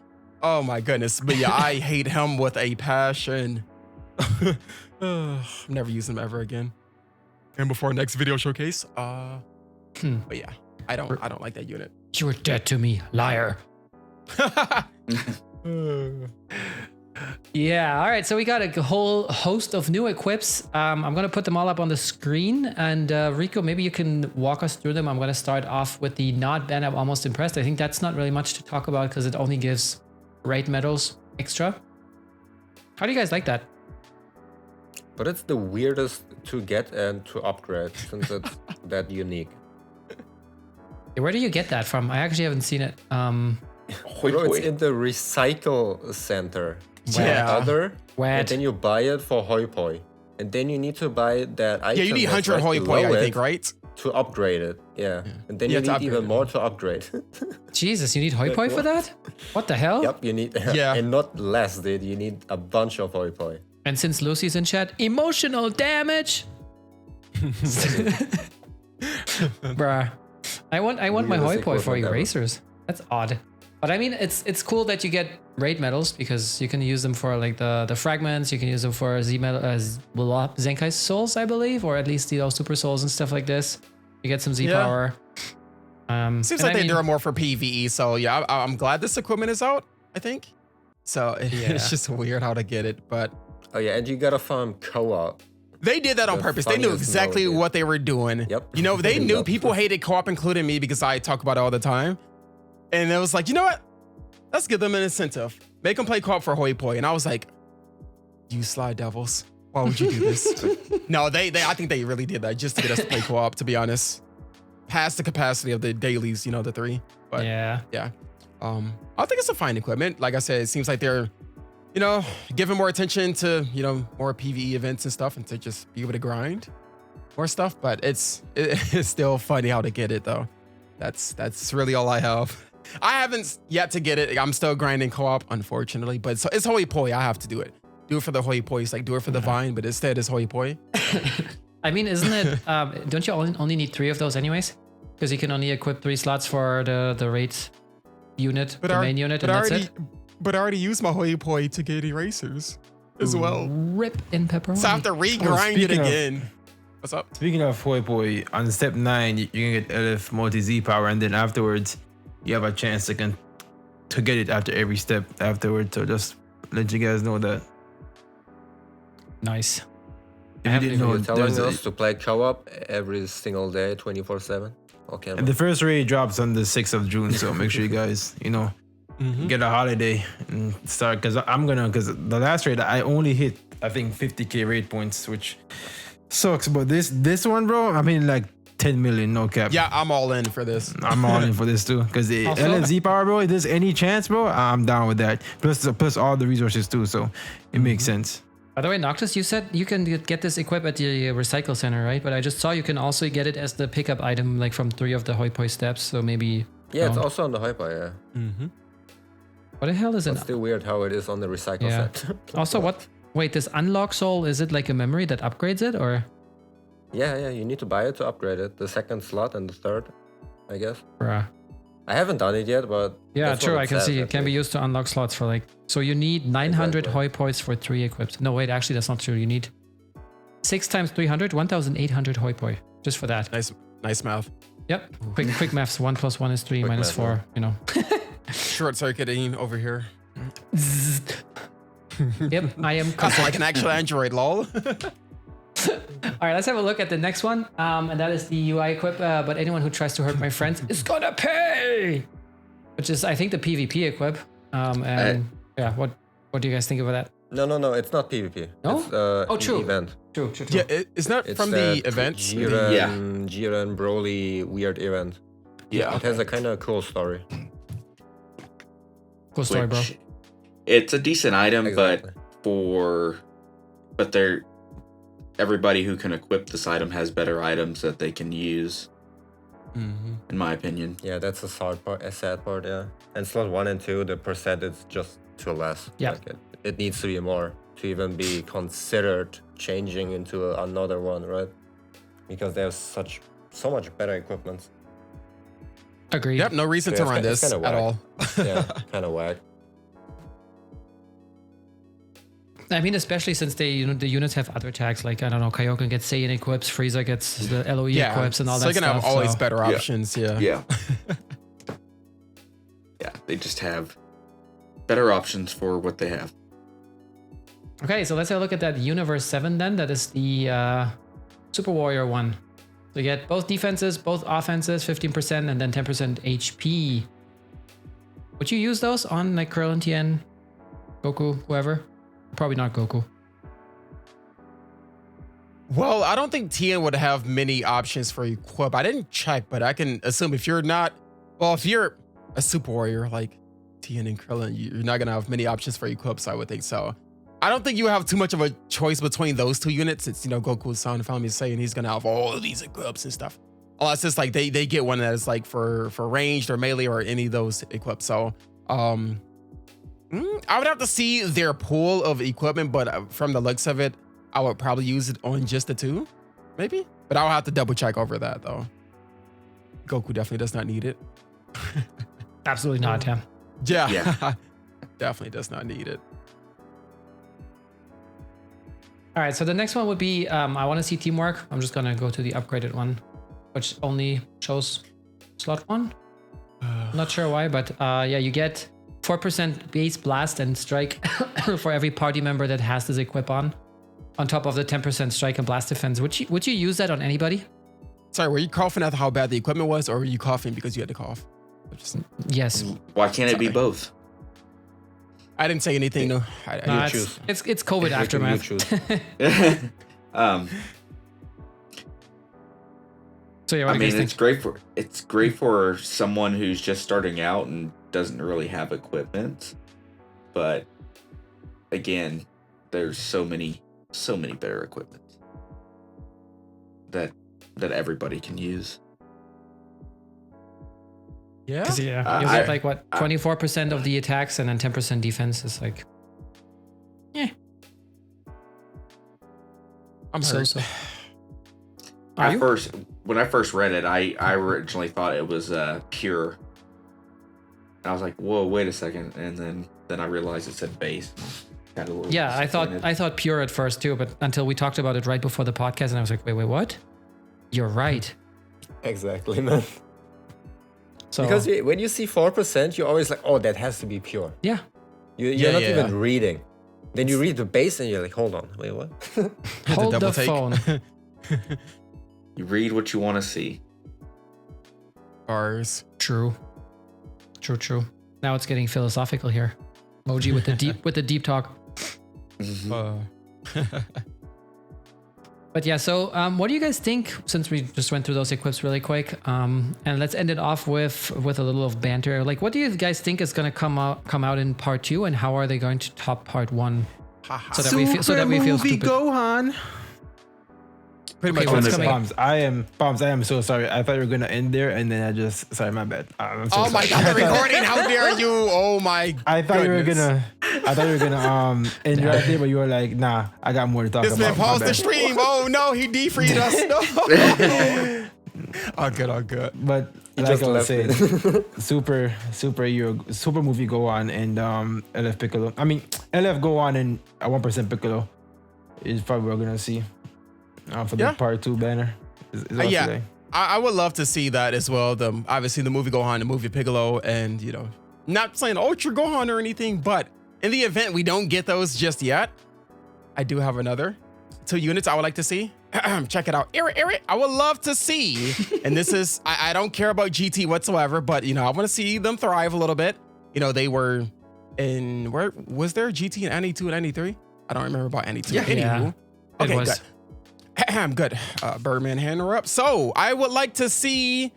Oh my goodness. But yeah, I hate him with a passion. I'm never using him ever again. And before next video showcase, but yeah. I don't like that unit. You were dead to me, liar. Yeah, all right. So we got a whole host of new equips. I'm going to put them all up on the screen. And Rico, maybe you can walk us through them. I'm going to start off with the not banned. I'm almost impressed. I think that's not really much to talk about because it only gives raid medals extra. How do you guys like that? But it's the weirdest to get and to upgrade since it's that unique. Where do you get that from? I actually haven't seen it. Hoi Bro, hoi. it's in the recycle center. Yeah. Other, Wet. and then you buy it for hoi poi. And then you need to buy that item. Yeah, you need that's 100 right hoi poi, below I think, it right? To upgrade it. Yeah. And then You you have to need even upgrade it. more to upgrade. Jesus, you need hoi poi for that? What the hell? Yep, you need Yeah. and not less, dude. You need a bunch of hoi poi. And since Lucy's in chat, emotional damage. Bruh. I want my hoi Weirdest poi for equipment ever. erasers. That's odd. But I mean, it's cool that you get raid medals because you can use them for like the fragments. You can use them for Zenkai souls, I believe, or at least those super souls and stuff like this. You get some Z Yeah. power. Seems and like I mean- they're more for PvE. So yeah, I'm glad this equipment is out, I think. So Yeah. it's just weird how to get it, but Oh yeah, and you gotta farm co-op. they did that on The purpose. They knew funniest exactly mode, yeah. what they were doing. Yep. You know, they knew Yep. people hated co-op, including me, because I talk about it all the time. And it was like, you know what? Let's give them an incentive. Make them play co-op for hoi poi. And I was like, you sly devils. Why would you do this? No, I think they really did that just to get us to play co-op, to be honest. Past the capacity of the dailies, you know, the 3. But Yeah. I think it's a fine equipment. Like I said, it seems like they're, you know, giving more attention to, you know, more PvE events and stuff and to just be able to grind more stuff. But it's still funny how to get it though. That's really all I have. I haven't yet to get it. I'm still grinding co-op, unfortunately. But so it's hoi poi. I have to do it. Do it for the hoi poi. It's like do it for the vine, but instead it's hoi poi. I mean, isn't it? Don't you only need 3 of those anyways? Because you can only equip 3 slots for the raid unit, the main unit, and that's it. But I already used my hoi poi to get erasers as well. Rip in pepperoni. So I have to re-grind it speaking of- again. What's up? Speaking of hoi poi, on step 9, you can get LF multi Z power, and then afterwards, you have a chance to get it after every step afterwards. So just let you guys know that. Nice. If you didn't know, You're telling there's a- us to play co-op every single day, 24/7. Okay. and the first raid drops on the 6th of June, so make sure you guys, you know, get a holiday and start. Because the last raid I only hit, I think 50k raid points, which sucks. But this one, bro, I mean like 10 million, no cap. Yeah, I'm all in for this. I'm all in for this too, because the Also- LFZ power, bro. If there's any chance, bro, I'm down with that. Plus all the resources too, so it makes sense. By the way, Noctis, you said you can get this equip at the recycle center, right? But I just saw you can also get it as the pickup item, like from 3 of the hoi poi steps. So maybe. Yeah, it's don't. also on the hoi poi, yeah. What the hell is it? It's still weird how it is on the recycle Yeah. set. Also, what? Wait, this unlock soul, is it like a memory that upgrades it, or? Yeah, you need to buy it to upgrade it. The 2nd slot and the 3rd, I guess. Bruh. I haven't done it yet, but Yeah, that's true. what I can says, see it at can be least. used to unlock slots for like. So you need 900 Exactly. hoi pois for 3 equips. No, wait, actually, that's not true. You need 6 times 300, 1,800 hoi poi just for that. Nice math. Yep. Quick maths. 1 + 1 is 3, Quick minus math, 4. You know. Short circuiting over here. Yep. I am. That's like an actual Android, lol. All right, let's have a look at the next one. And that is the UI equip. But anyone who tries to hurt my friends is gonna pay. Which is, I think, the PvP equip. And yeah, what do you guys think about that? No, it's not PvP. No? It's Oh, an true. event. True. Yeah, it's not It's from the event. Jiren Broly weird event. Yeah. It has a kind of cool story. Cool story, bro. Which, it's a decent item, Exactly. but they're everybody who can equip this item has better items that they can use, in my opinion. Yeah, that's a sad part, yeah. And slot 1 and 2, the percent is just too less. Yeah. Like it needs to be more to even be considered changing into another one, right? Because there's so much better equipment. Agreed. Yep, no reason to Yeah, run it's this kinda at whack. all. Yeah, kind of whack. I mean, especially since they, the units have other attacks, like, I don't know, Kaioken gets Saiyan equips, Frieza gets the LOE equips and all so that they're stuff. gonna have always better options. Yeah. Yeah. Yeah, they just have better options for what they have. Okay, so let's have a look at that Universe 7 then. That is the Super Warrior one. So you get both defenses, both offenses, 15%, and then 10% HP. Would you use those on like Krillin, Tien, Goku, whoever? Probably not Goku. Well, I don't think Tien would have many options for equip. I didn't check, but I can assume if you're not, well, if you're a Super Warrior like Tien and Krillin, you're not gonna have many options for equips. I would think so. I don't think you have too much of a choice between those two units. It's, Goku's son, if I'm saying he's gonna have all of these equips and stuff. Unless it's like they get one that is like for ranged or melee or any of those equips. So I would have to see their pool of equipment, but from the looks of it, I would probably use it on just the two, maybe. But I'll have to double check over that though. Goku definitely does not need it. Absolutely not, yeah. Yeah. Definitely does not need it. All right, so the next one would be, I want to see teamwork. I'm just gonna go to the upgraded one, which only shows slot 1. I'm not sure why, but yeah, you get 4% base blast and strike for every party member that has this equip on top of the 10% strike and blast defense. Would you use that on anybody? Sorry, were you coughing at how bad the equipment was, or were you coughing because you had to cough? Yes. Why can't it be both? I didn't say anything. No, No, it's COVID aftermath. So yeah, what I do you mean, guys think? it's great for someone who's just starting out and doesn't really have equipment. But again, there's so many better equipment that everybody can use. Yeah. Because you get like what, 24% of the attacks and then 10% defense is like, I'm hurt. so. When I first read it, I originally thought it was pure. And I was like, whoa, wait a second, and then I realized it said base. Yeah, I thought pure at first too, but until we talked about it right before the podcast, and I was like, wait, what? You're right. Exactly, man. So, Because when you see 4%, you're always like, oh, that has to be pure. yeah, You're not even reading. Then you read the base and you're like, hold on, wait, what? hold the double take. phone. You read what you want to see. Bars. True. Now it's getting philosophical here. Moji with the deep talk. But yeah, so what do you guys think, since we just went through those equips really quick, and let's end it off with a little of banter. Like, what do you guys think is going to come out in part 2, and how are they going to top part 1? So that we feel stupid. Gohan. Pretty Okay, much what's what coming? Bombs, I am so sorry. I thought you were gonna end there, and then sorry, my bad. I'm so Oh my sorry. god, the recording! How dare you? Oh my! I thought you were goodness. gonna end right there, but you were like, nah, I got more to talk This about. man My paused the bad. stream. Oh no, he defreed us. No. All good. But like just I was left saying, super movie go on, and LF Piccolo. I mean, LF go on and a 1% Piccolo is probably what we're gonna see for the part 2 banner. Is Yeah. today. I would love to see that as well. Obviously the movie Gohan, the movie Piccolo, and not saying Ultra Gohan or anything, but in the event we don't get those just yet, I do have another 2 units I would like to see. Check it out. Eric, I would love to see. And this is, I don't care about GT whatsoever, but I want to see them thrive a little bit. They were in, where was there GT in NE2 and NE3? I don't remember about NE2. Yeah. Anywho. Okay, good. Good. Birdman hand her up. So I would like to see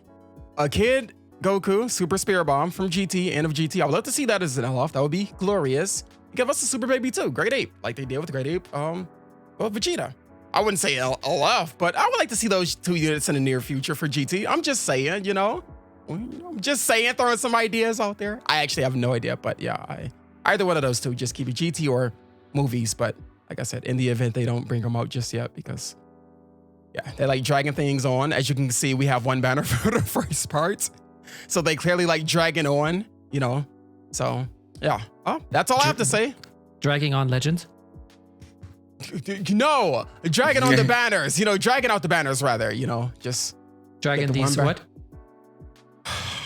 a Kid Goku Super Spirit Bomb from GT, end of GT. I would love to see that as an LF. That would be glorious. Give us a Super Baby too. Great Ape, like they did with Great Ape. Well, Vegeta. I wouldn't say LF, but I would like to see those 2 units in the near future for GT. I'm just saying, I'm just saying, throwing some ideas out there. I actually have no idea, but yeah, either one of those 2, just keep it GT or movies. But like I said, in the event they don't bring them out just yet, because they're like dragging things on. As you can see, we have 1 banner for the first part. So they clearly like dragging on, So yeah, that's all I have to say. Dragging on Legends. No, dragging on the banners. Dragging out the banners rather. Just Dragon Get the these one what?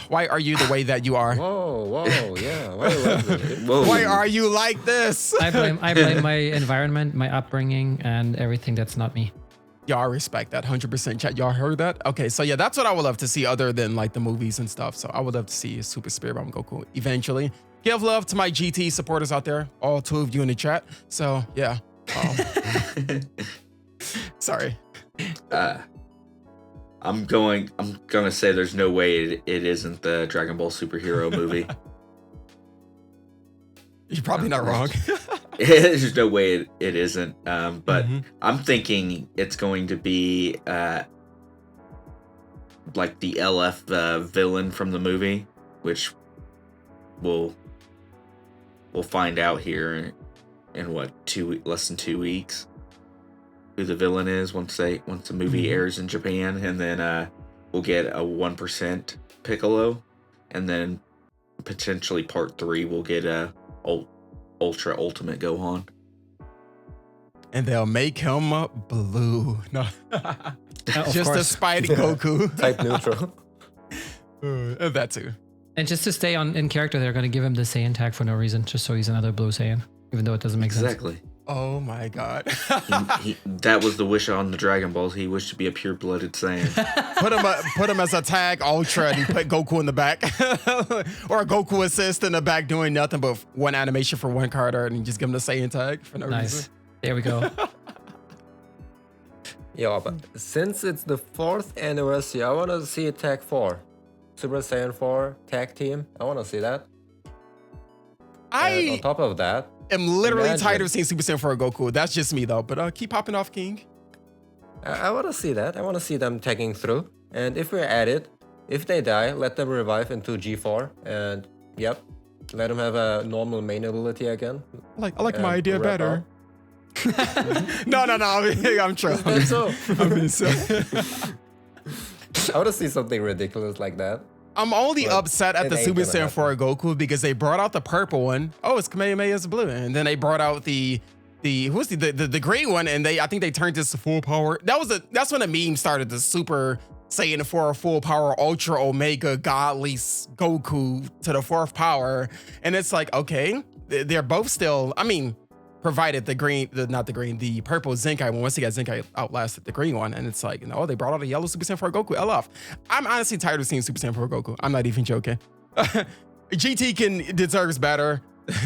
why are you the way that you are? Whoa, yeah. Why you like this? Whoa. Why are you like this? I blame my environment, my upbringing, and everything that's not me. Y'all respect that 100%. Chat, y'all heard that? Okay, so yeah, that's what I would love to see other than like the movies and stuff. So I would love to see a Super Spirit Bomb Goku eventually. Give love to my GT supporters out there, all 2 of you in the chat. So yeah. Sorry. I'm gonna say there's no way it isn't the Dragon Ball superhero movie. You're probably not wrong. There's no way it isn't. But I'm thinking it's going to be like the LF villain from the movie, which we'll find out here in what less than 2 weeks. Who the villain is once the movie airs in Japan, and then we'll get a 1% Piccolo, and then potentially part 3 we'll get a Ultra Ultimate Gohan, And they'll make him blue. No, just a Spidey Goku. Type neutral. That too. And just to stay in character, they're going to give him the Saiyan tag for no reason, just so he's another blue Saiyan, even though it doesn't make sense. Exactly. Oh my god. That was the wish on the Dragon Balls. He wished to be a pure-blooded Saiyan. Put him as a tag Ultra and put Goku in the back. Or a Goku assist in the back doing nothing but one animation for one card art and just give him the Saiyan tag for no reason. There we go. Yeah, but since it's the 4th anniversary, I want to see Tag 4. Super Saiyan 4 tag team. I want to see that. And on top of that, I'm literally tired of seeing Super Saiyan 4 Goku. That's just me though. But keep popping off, King. I want to see that. I want to see them tagging through. And if we're at it, if they die, let them revive into G4. And yep, let them have a normal main ability again. I like my idea better. No. I'm trolling. That's so. I mean, so. I want to see something ridiculous like that. I'm only upset at it the ain't Super gonna Saiyan 4 Goku because they brought out the purple one. Oh, it's Kamehameha's blue. And then they brought out the green one, and I think they turned this to full power. That's when the meme started, the Super Saiyan 4 full power Ultra Omega Godly Goku to the 4th power. And it's like, okay, they're both still, I mean, provided the purple Zenkai one. Once they got Zenkai outlasted the green one, and it's like, they brought out a yellow Super Saiyan 4 Goku. LF. I'm honestly tired of seeing Super Saiyan 4 Goku. I'm not even joking. GT deserves better.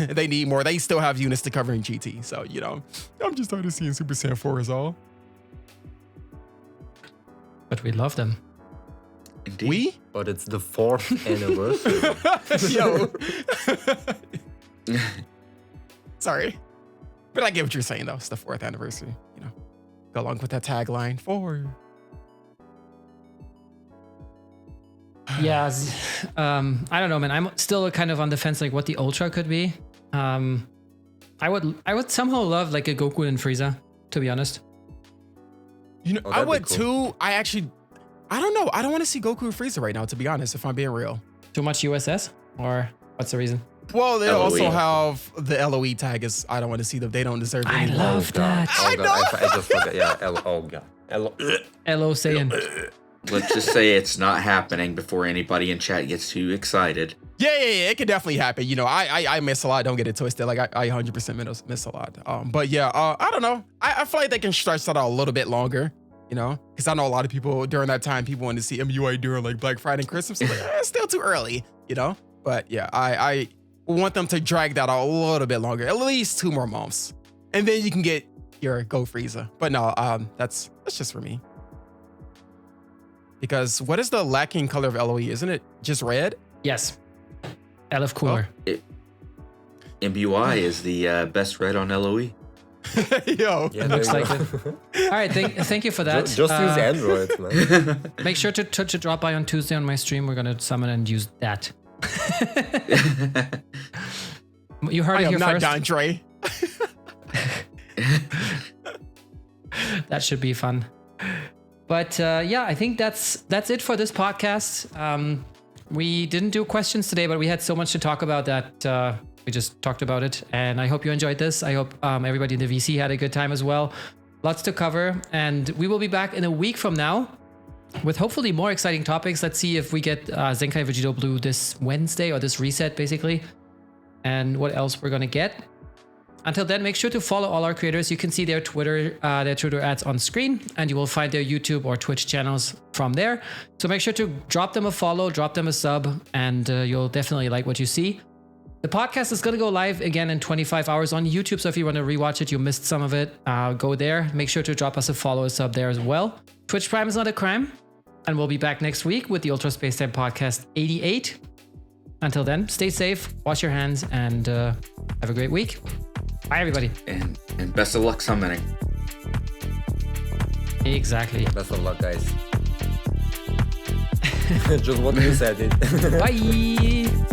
They need more. They still have units to cover in GT. So, I'm just tired of seeing Super Saiyan 4 is all. But we love them. Indeed. We? But it's the 4th anniversary. Yo. Sorry. But I get what you're saying, though. It's the 4th anniversary. Go along with that tagline. 4. Yeah, I don't know, man. I'm still kind of on the fence, like what the Ultra could be. I would somehow love like a Goku and Frieza, to be honest. I would too. I don't know. I don't want to see Goku and Frieza right now, to be honest, if I'm being real. Too much USS? Or what's the reason? Well, they LOE. also have the LOE tag. I don't want to see them. They don't deserve it. I love that. Oh god, I just forgot. Yeah, oh god. LO Saiyan. Let's just say it's not happening before anybody in chat gets too excited. Yeah. It could definitely happen. I miss a lot. Don't get it twisted. Like I 100% miss a lot. But yeah, I don't know. I feel like they can stretch that out a little bit longer. Because I know a lot of people during that time, people wanted to see MUI during like Black Friday and Christmas. So like, it's still too early. But yeah, I want them to drag that out a little bit longer, at least 2 more months, and then you can get your Go Frieza. But no, that's just for me. Because what is the lacking color of LOE? Isn't it just red? Yes. LF cooler. MUI is the best red on LOE. Yo. Yeah, Looks like it. All right, thank you for that. Just use Android, man. Make sure to drop by on Tuesday on my stream. We're gonna summon and use that. You heard it here not first. Dandre. That should be fun. But yeah, I think that's it for this podcast. We didn't do questions today, but we had so much to talk about that We just talked about it, and I hope you enjoyed this. I hope everybody in the VC had a good time as well. Lots to cover, and we will be back in a week from now with hopefully more exciting topics. Let's see if we get Zenkai Vegito Blue this Wednesday, or this reset basically, and what else we're gonna get. Until then, make sure to follow all our creators. You can see their Twitter ads on screen, and you will find their YouTube or Twitch channels from there. So make sure to drop them a follow, drop them a sub, and you'll definitely like what you see. The podcast is going to go live again in 25 hours on YouTube. So if you want to rewatch it, you missed some of it, go there. Make sure to drop us a follow, a sub there as well. Twitch Prime is not a crime. And we'll be back next week with the Ultra Space Time Podcast 88. Until then, stay safe, wash your hands, and have a great week. Bye, everybody. And best of luck summoning. Exactly. Best of luck, guys. Just what you said. Bye.